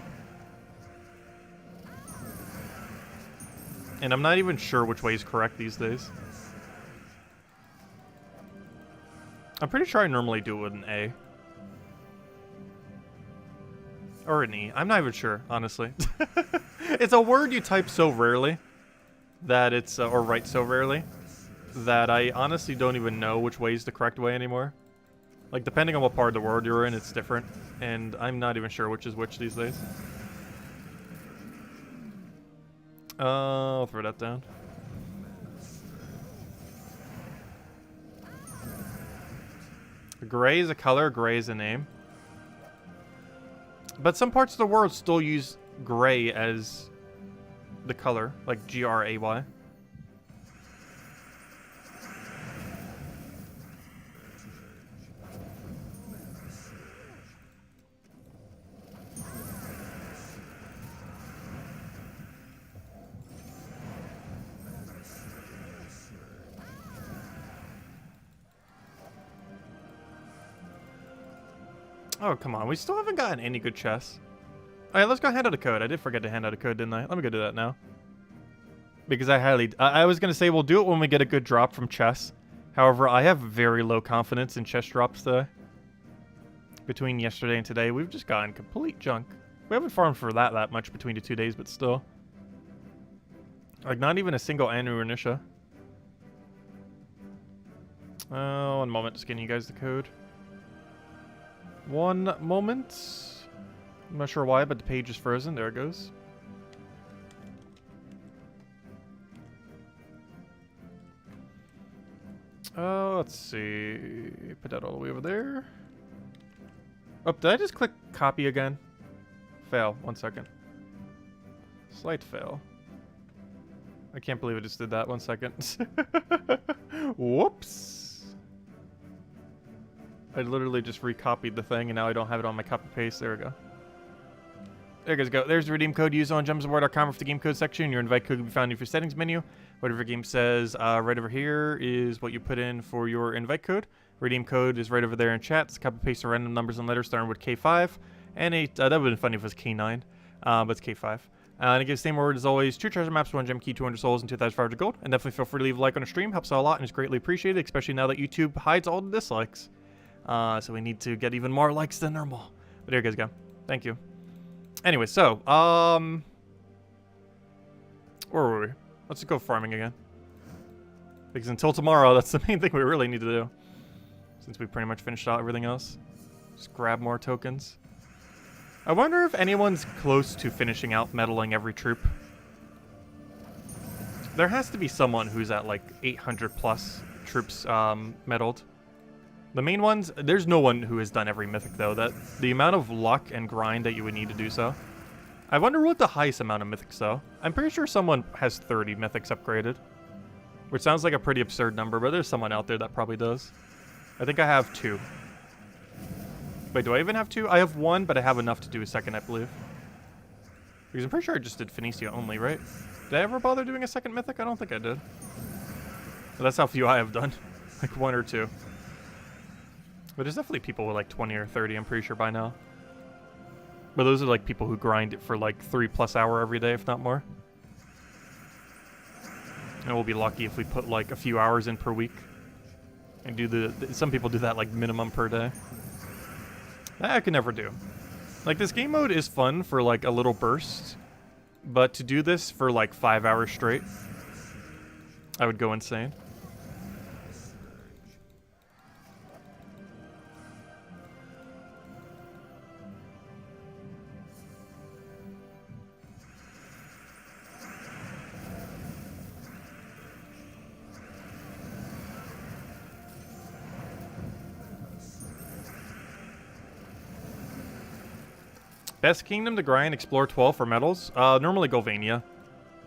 And I'm not even sure which way is correct these days. I'm pretty sure I normally do it with an A. Or an E. I'm not even sure, honestly. It's a word you type so rarely. That it's, or write so rarely, that I honestly don't even know which way is the correct way anymore. Like, depending on what part of the world you're in, it's different. And I'm not even sure which is which these days. I'll throw that down. Gray is a color, gray is a name. But some parts of the world still use gray as the color, like G-R-A-Y. Oh, come on. We still haven't gotten any good chests. Alright, let's go hand out a code. I did forget to hand out a code, didn't I? Let me go do that now. Because I was going to say we'll do it when we get a good drop from chests. However, I have very low confidence in chest drops today. Between yesterday and today, we've just gotten complete junk. We haven't farmed for that much between the 2 days, but still. Like, not even a single Anurenisha. One moment, just getting you guys the code. One moment. I'm not sure why, but the page is frozen. There it goes. Let's see. Put that all the way over there. Oh, did I just click copy again? Fail. 1 second. Slight fail. I can't believe I just did that. 1 second. Whoops. I literally just recopied the thing and now I don't have it on my copy paste. There we go. There you guys go. There's the redeem code. Use on gemsofwar.com for the game code section. Your invite code can be found in your settings menu. Whatever game says right over here is what you put in for your invite code. Redeem code is right over there in chat. It's copy paste of random numbers and letters starting with K5. And that would have been funny if it was K9, but it's K5. And it gives the same reward as always: 2 treasure maps, 1 gem key, 200 souls, and 2,500 gold. And definitely feel free to leave a like on the stream. Helps out a lot and is greatly appreciated, especially now that YouTube hides all the dislikes. So we need to get even more likes than normal. But here you guys go. Thank you. Anyway, so, where were we? Let's go farming again. Because until tomorrow, that's the main thing we really need to do. Since we pretty much finished out everything else. Just grab more tokens. I wonder if anyone's close to finishing out meddling every troop. There has to be someone who's at like 800 plus troops meddled. The main ones, there's no one who has done every mythic though. That the amount of luck and grind that you would need to do so. I wonder what the highest amount of mythics though. I'm pretty sure someone has 30 mythics upgraded. Which sounds like a pretty absurd number, but there's someone out there that probably does. I think I have 2. Wait, do I even have 2? I have 1, but I have enough to do a second, I believe. Because I'm pretty sure I just did Phoenicia only, right? Did I ever bother doing a second mythic? I don't think I did. But that's how few I have done. Like 1 or 2. But there's definitely people with like 20 or 30, I'm pretty sure by now. But those are like people who grind it for like 3+ hours every day, if not more. And we'll be lucky if we put like a few hours in per week. And do some people do that like minimum per day. That I can never do. Like, this game mode is fun for like a little burst, but to do this for like 5 hours straight, I would go insane. Best kingdom to grind, explore 12 for medals. Normally Golvania.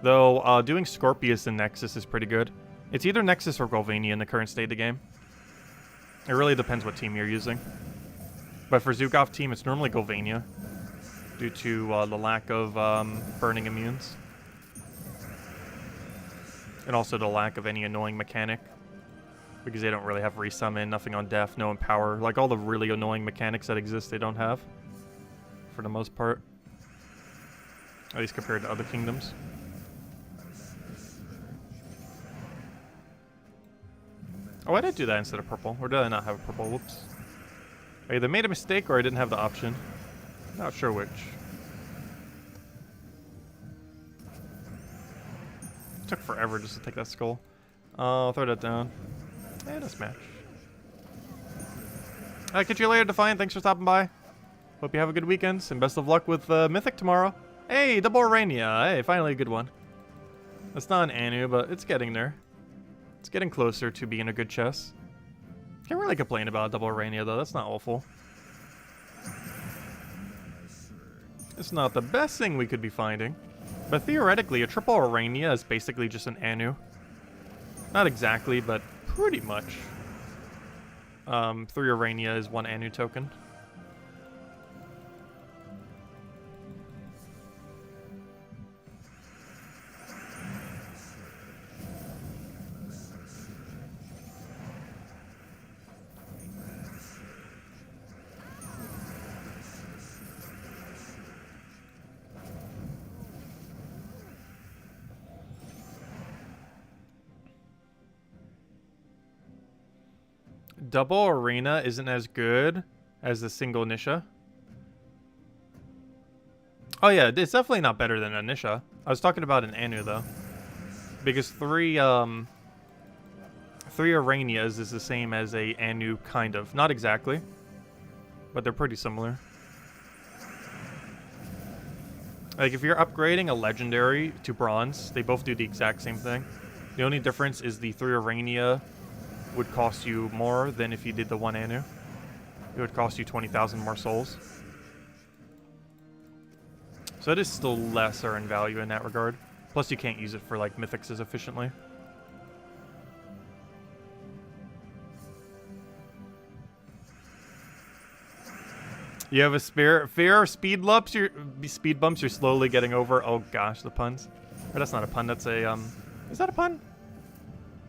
Though, doing Scorpius and Nexus is pretty good. It's either Nexus or Golvania in the current state of the game. It really depends what team you're using. But for Zukov team, it's normally Golvania. Due to the lack of burning immunes. And also the lack of any annoying mechanic. Because they don't really have resummon, nothing on death, no empower. Like all the really annoying mechanics that exist, they don't have. For the most part. At least compared to other kingdoms. Oh, I did do that instead of purple. Or did I not have a purple? Whoops. I either made a mistake or I didn't have the option. Not sure which. It took forever just to take that skull. I'll throw that down. And a smash. Alright, catch you later, Defiant. Thanks for stopping by. Hope you have a good weekend, and best of luck with Mythic tomorrow. Hey, double Arania. Hey, finally a good one. It's not an Anu, but it's getting there. It's getting closer to being a good chess. Can't really complain about a double Arania, though. That's not awful. It's not the best thing we could be finding. But theoretically, a triple Arania is basically just an Anu. Not exactly, but pretty much. 3 Arania is 1 Anu token. Double Arena isn't as good as the single Nisha. Oh yeah, it's definitely not better than a Nisha. I was talking about an Anu though. Because 3 Aranias is the same as a Anu, kind of. Not exactly. But they're pretty similar. Like if you're upgrading a legendary to bronze, they both do the exact same thing. The only difference is the 3 Arania would cost you more than if you did the 1 Anu. It would cost you 20,000 more souls. So it is still lesser in value in that regard. Plus, you can't use it for, like, mythics as efficiently. You have a fear of speed bumps. You're slowly getting over. Oh gosh, the puns. Or that's not a pun. That's a Is that a pun?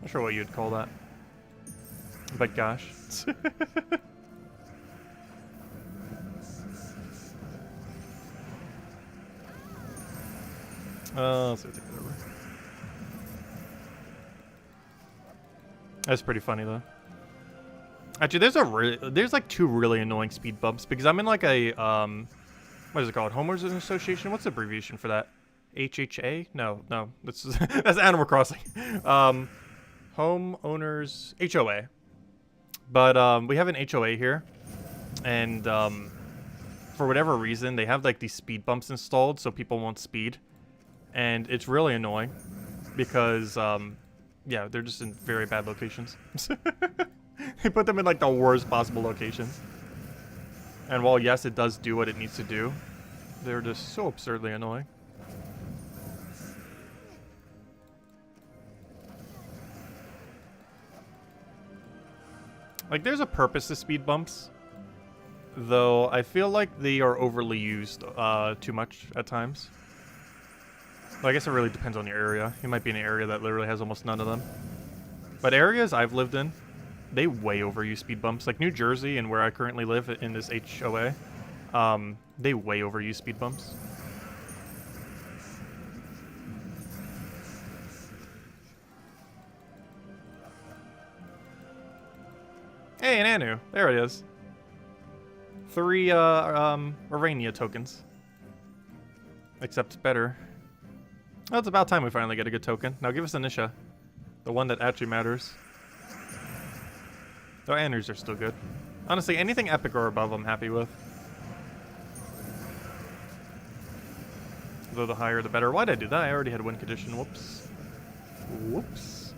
Not sure what you'd call that. But gosh. Let's take it over. That's pretty funny though. Actually, there's like 2 really annoying speed bumps because I'm in like a what is it called? Homeowners Association. What's the abbreviation for that? HHA? No, that's that's Animal Crossing. Homeowners HOA. But we have an HOA here, and for whatever reason they have like these speed bumps installed so people won't speed, and it's really annoying because yeah, they're just in very bad locations. They put them in like the worst possible locations. And while yes, it does do what it needs to do, they're just so absurdly annoying. Like, there's a purpose to speed bumps, though I feel like they are overly used too much at times. Well, I guess it really depends on your area. You might be in an area that literally has almost none of them. But areas I've lived in, they way overuse speed bumps. Like New Jersey and where I currently live in this HOA, they way overuse speed bumps. Hey, an Anu. There it is. 3 Arania tokens. Except better. Well, it's about time we finally get a good token. Now give us an Nisha. The one that actually matters. Though Anus are still good. Honestly, anything epic or above I'm happy with. Though the higher the better. Why'd I do that? I already had win condition. Whoops. Whoops.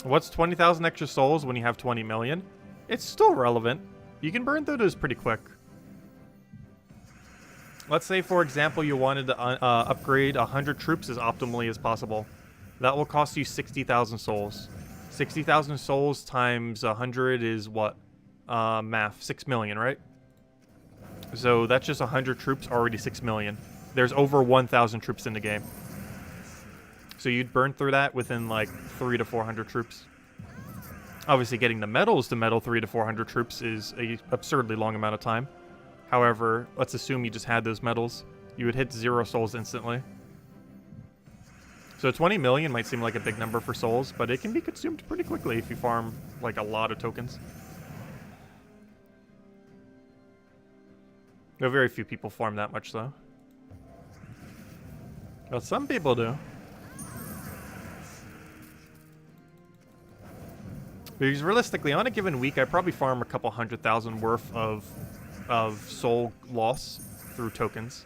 What's 20,000 extra souls when you have 20 million? It's still relevant. You can burn through those pretty quick. Let's say, for example, you wanted to upgrade 100 troops as optimally as possible. That will cost you 60,000 souls. 60,000 souls times 100 is what? Math. 6 million, right? So that's just 100 troops, already 6 million. There's over 1,000 troops in the game. So you'd burn through that within like 300 to 400 troops. Obviously, getting the medals to medal 300 to 400 troops is an absurdly long amount of time. However, let's assume you just had those medals. You would hit 0 souls instantly. So 20 million might seem like a big number for souls, but it can be consumed pretty quickly if you farm like a lot of tokens. No, very few people farm that much though. Well, some people do. Because realistically, on a given week, I probably farm a couple 100,000 worth of soul loss through tokens.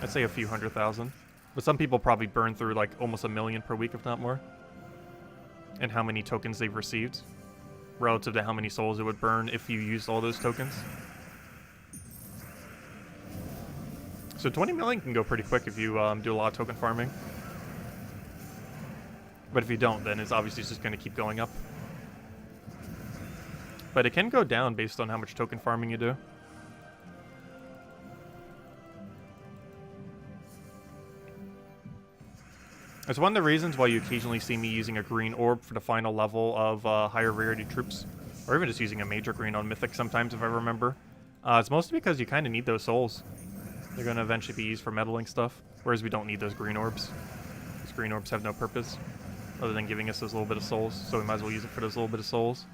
I'd say a few 100,000. But some people probably burn through like almost 1 million per week, if not more. And how many tokens they've received relative to how many souls it would burn if you used all those tokens. So 20 million can go pretty quick if you do a lot of token farming. But if you don't, then it's obviously just going to keep going up. But it can go down based on how much token farming you do. It's one of the reasons why you occasionally see me using a green orb for the final level of higher rarity troops. Or even just using a major green on Mythic sometimes, if I remember. It's mostly because you kind of need those souls. They're going to eventually be used for meddling stuff. Whereas we don't need those green orbs. Those green orbs have no purpose other than giving us those little bit of souls. So we might as well use it for those little bit of souls.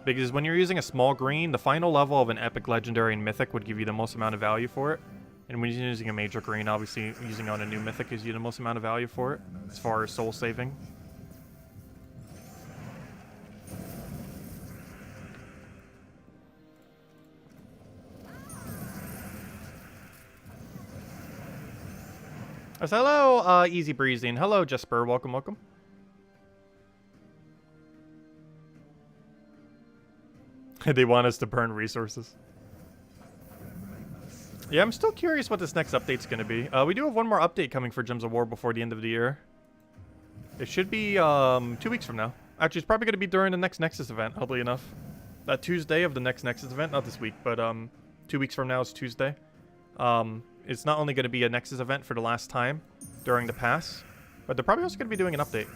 Because when you're using a small green, the final level of an epic, legendary, and mythic would give you the most amount of value for it. And when you're using a major green, obviously using on a new mythic gives you the most amount of value for it, as far as soul saving. So hello, Easy Breezy, and hello, Jesper. Welcome, welcome. They want us to burn resources. Yeah, I'm still curious what this next update's going to be. We do have one more update coming for Gems of War before the end of the year. It should be 2 weeks from now. Actually, it's probably going to be during the next Nexus event, oddly enough. That Tuesday of the next Nexus event, not this week, but 2 weeks from now is Tuesday. It's not only going to be a Nexus event for the last time during the pass, but they're probably also going to be doing an update.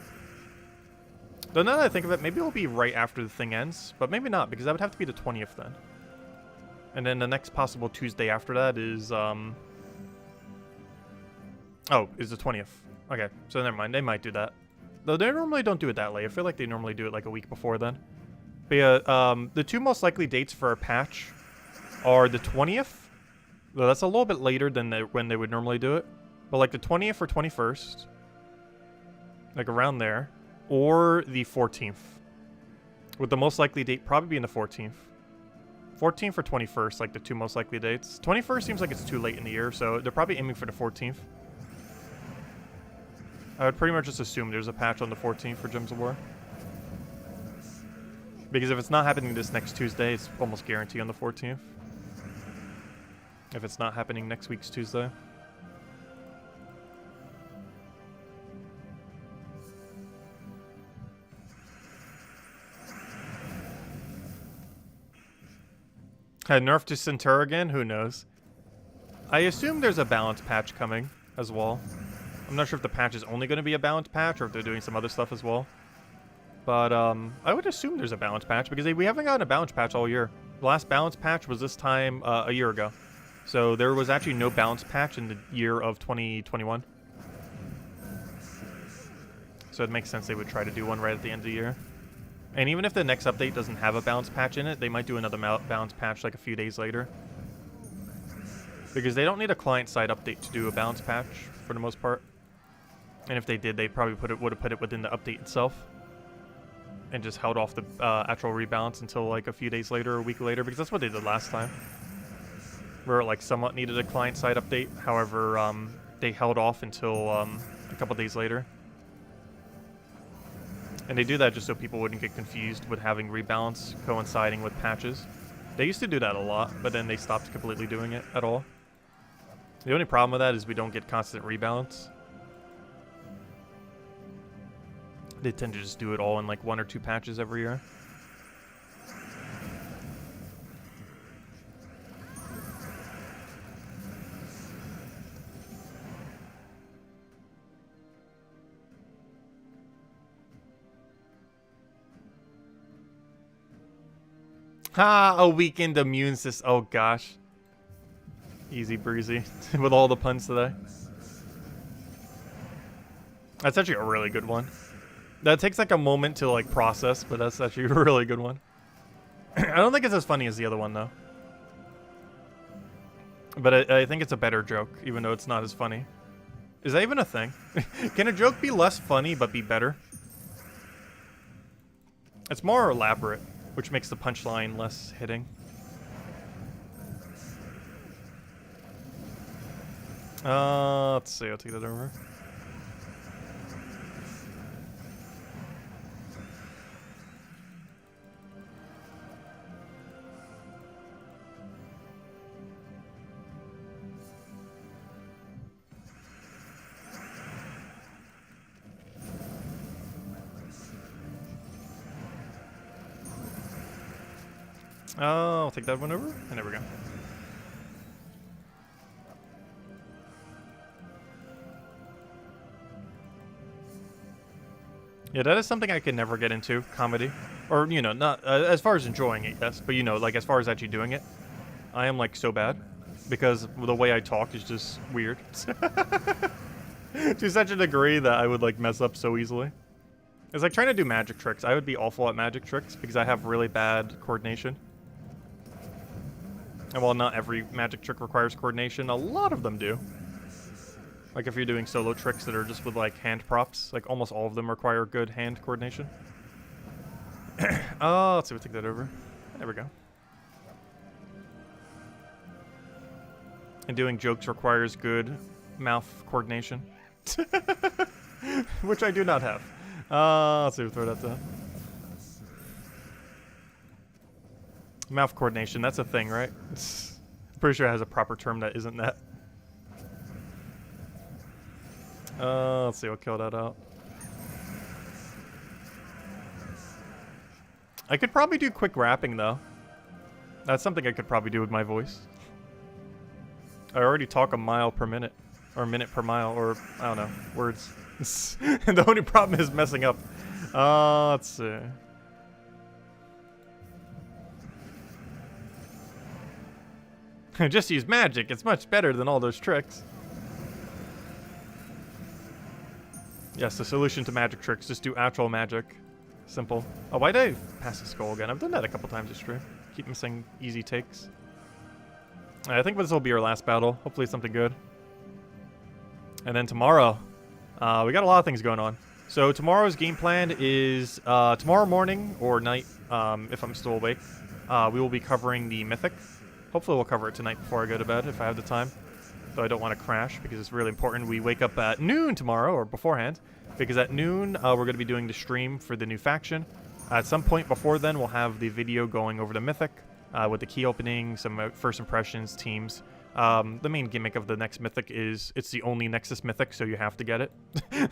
Though now that I think of it, maybe it'll be right after the thing ends, but maybe not, because that would have to be the 20th then. And then the next possible Tuesday after that is, oh, is the 20th. Okay, so never mind, they might do that. Though they normally don't do it that late. I feel like they normally do it like a week before then. But yeah, the two most likely dates for a patch are the 20th. Though that's a little bit later than when they would normally do it. But like the 20th or 21st. Like around there. Or the 14th. With the most likely date probably being the 14th. 14th or 21st, like the two most likely dates. 21st seems like it's too late in the year, so they're probably aiming for the 14th. I would pretty much just assume there's a patch on the 14th for Gems of War. Because if it's not happening this next Tuesday, it's almost guaranteed on the 14th. If it's not happening next week's Tuesday. Had nerf to Centaur again? Who knows? I assume there's a balance patch coming as well. I'm not sure if the patch is only going to be a balance patch or if they're doing some other stuff as well. But I would assume there's a balance patch because we haven't gotten a balance patch all year. The last balance patch was this time a year ago. So there was actually no balance patch in the year of 2021. So it makes sense they would try to do one right at the end of the year. And even if the next update doesn't have a balance patch in it, they might do another balance patch like a few days later. Because they don't need a client-side update to do a balance patch, for the most part. And if they did, they probably would have put it within the update itself. And just held off the actual rebalance until like a few days later or a week later, because that's what they did last time. Where it like somewhat needed a client-side update, however, they held off until a couple days later. And they do that just so people wouldn't get confused with having rebalance coinciding with patches. They used to do that a lot, but then they stopped completely doing it at all. The only problem with that is we don't get constant rebalance. They tend to just do it all in like 1 or 2 patches every year. Ha! A weakened immune system. Oh gosh. Easy breezy with all the puns today. That's actually a really good one. That takes like a moment to like process, but that's actually a really good one. I don't think it's as funny as the other one though. But I think it's a better joke, even though it's not as funny. Is that even a thing? Can a joke be less funny but be better? It's more elaborate, which makes the punchline less hitting. Let's see, I'll take that over. I'll take that one over, and there we go. Yeah, that is something I can never get into, comedy. Or, you know, not as far as enjoying it, yes. But, you know, like, as far as actually doing it, I am, like, so bad. Because the way I talk is just weird. To such a degree that I would, like, mess up so easily. It's like trying to do magic tricks. I would be awful at magic tricks because I have really bad coordination. And while not every magic trick requires coordination, a lot of them do. Like if you're doing solo tricks that are just with like hand props, like almost all of them require good hand coordination. Oh, let's see if we take that over. There we go. And doing jokes requires good mouth coordination. Which I do not have. Let's see if we throw that down. Mouth coordination, that's a thing, right? I'm pretty sure it has a proper term that isn't that. Let's see, we'll kill that out. I could probably do quick rapping, though. That's something I could probably do with my voice. I already talk a mile per minute. Or a minute per mile, or, I don't know, words. And the only problem is messing up. Let's see. Just use magic. It's much better than all those tricks. Yes, the solution to magic tricks. Just do actual magic. Simple. Oh, why did I pass the skull again? I've done that a couple times this stream. Keep missing easy takes. I think this will be our last battle. Hopefully it's something good. And then tomorrow, we got a lot of things going on. So tomorrow's game plan is tomorrow morning or night, if I'm still awake, we will be covering the Mythic. Hopefully we'll cover it tonight before I go to bed if I have the time. Though I don't want to crash because it's really important. We wake up at noon tomorrow or beforehand because at noon we're going to be doing the stream for the new faction. At some point before then we'll have the video going over the Mythic with the key opening, some first impressions, teams. The main gimmick of the next Mythic is it's the only Nexus Mythic, so you have to get it.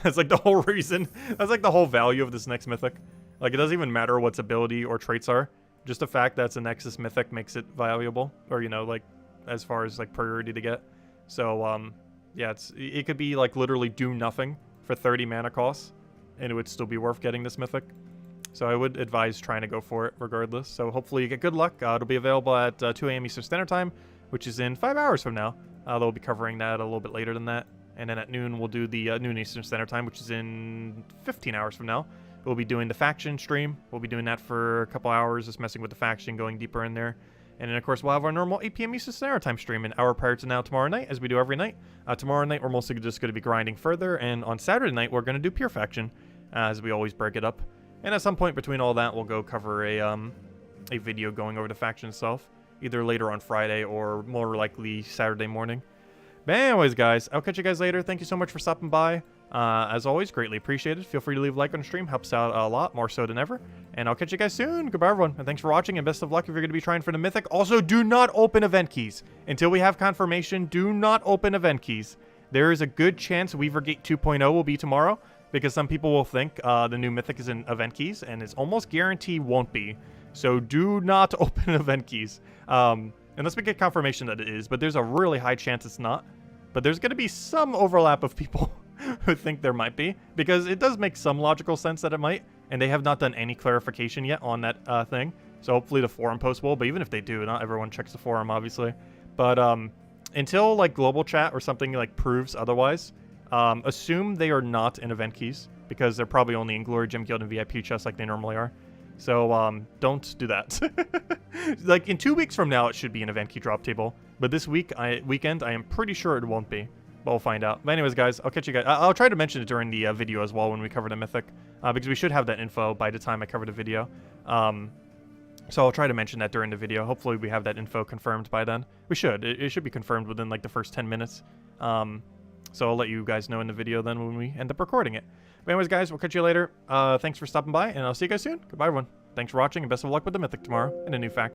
That's like the whole reason. That's like the whole value of this next Mythic. Like it doesn't even matter what its ability or traits are. Just the fact that it's a Nexus Mythic makes it valuable, or you know, like as far as like priority to get. So yeah, it could be like literally do nothing for 30 mana costs, and it would still be worth getting this Mythic. So I would advise trying to go for it regardless. So hopefully you get good luck. It'll be available at 2 a.m. Eastern Standard Time, which is in 5 hours from now. They'll be covering that a little bit later than that. And then at noon, we'll do the noon Eastern Standard Time, which is in 15 hours from now. We'll be doing the faction stream. We'll be doing that for a couple hours, just messing with the faction, going deeper in there. And then, of course, we'll have our normal 8 p.m. Eastern Standard Time stream an hour prior to now tomorrow night, as we do every night. Tomorrow night, we're mostly just going to be grinding further. And on Saturday night, we're going to do pure faction, as we always break it up. And at some point between all that, we'll go cover a video going over the faction itself, either later on Friday or more likely Saturday morning. But anyways, guys, I'll catch you guys later. Thank you so much for stopping by. As always, greatly appreciated. Feel free to leave a like on the stream. Helps out a lot, more so than ever. And I'll catch you guys soon. Goodbye, everyone. And thanks for watching, and best of luck if you're going to be trying for the Mythic. Also, do not open event keys. Until we have confirmation, do not open event keys. There is a good chance Weavergate 2.0 will be tomorrow, because some people will think the new Mythic is in event keys, and it's almost guaranteed won't be. So do not open event keys. Unless we get confirmation that it is, but there's a really high chance it's not. But there's going to be some overlap of people who think there might be, because it does make some logical sense that it might, and they have not done any clarification yet on that thing. So hopefully the forum post will, but even if they do, not everyone checks the forum, obviously. But until like global chat or something like proves otherwise, assume they are not in event keys, because they're probably only in Glory Gem Guild and VIP chests like they normally are. So don't do that. Like in 2 weeks from now, it should be an event key drop table, but this weekend, I am pretty sure it won't be. But we'll find out. But anyways, guys, I'll catch you guys. I'll try to mention it during the video as well when we cover the Mythic, because we should have that info by the time I cover the video. So I'll try to mention that during the video. Hopefully we have that info confirmed by then. We should. It should be confirmed within like the first 10 minutes. So I'll let you guys know in the video then when we end up recording it. But anyways, guys, we'll catch you later. Thanks for stopping by, and I'll see you guys soon. Goodbye, everyone. Thanks for watching, and best of luck with the Mythic tomorrow in a new faction.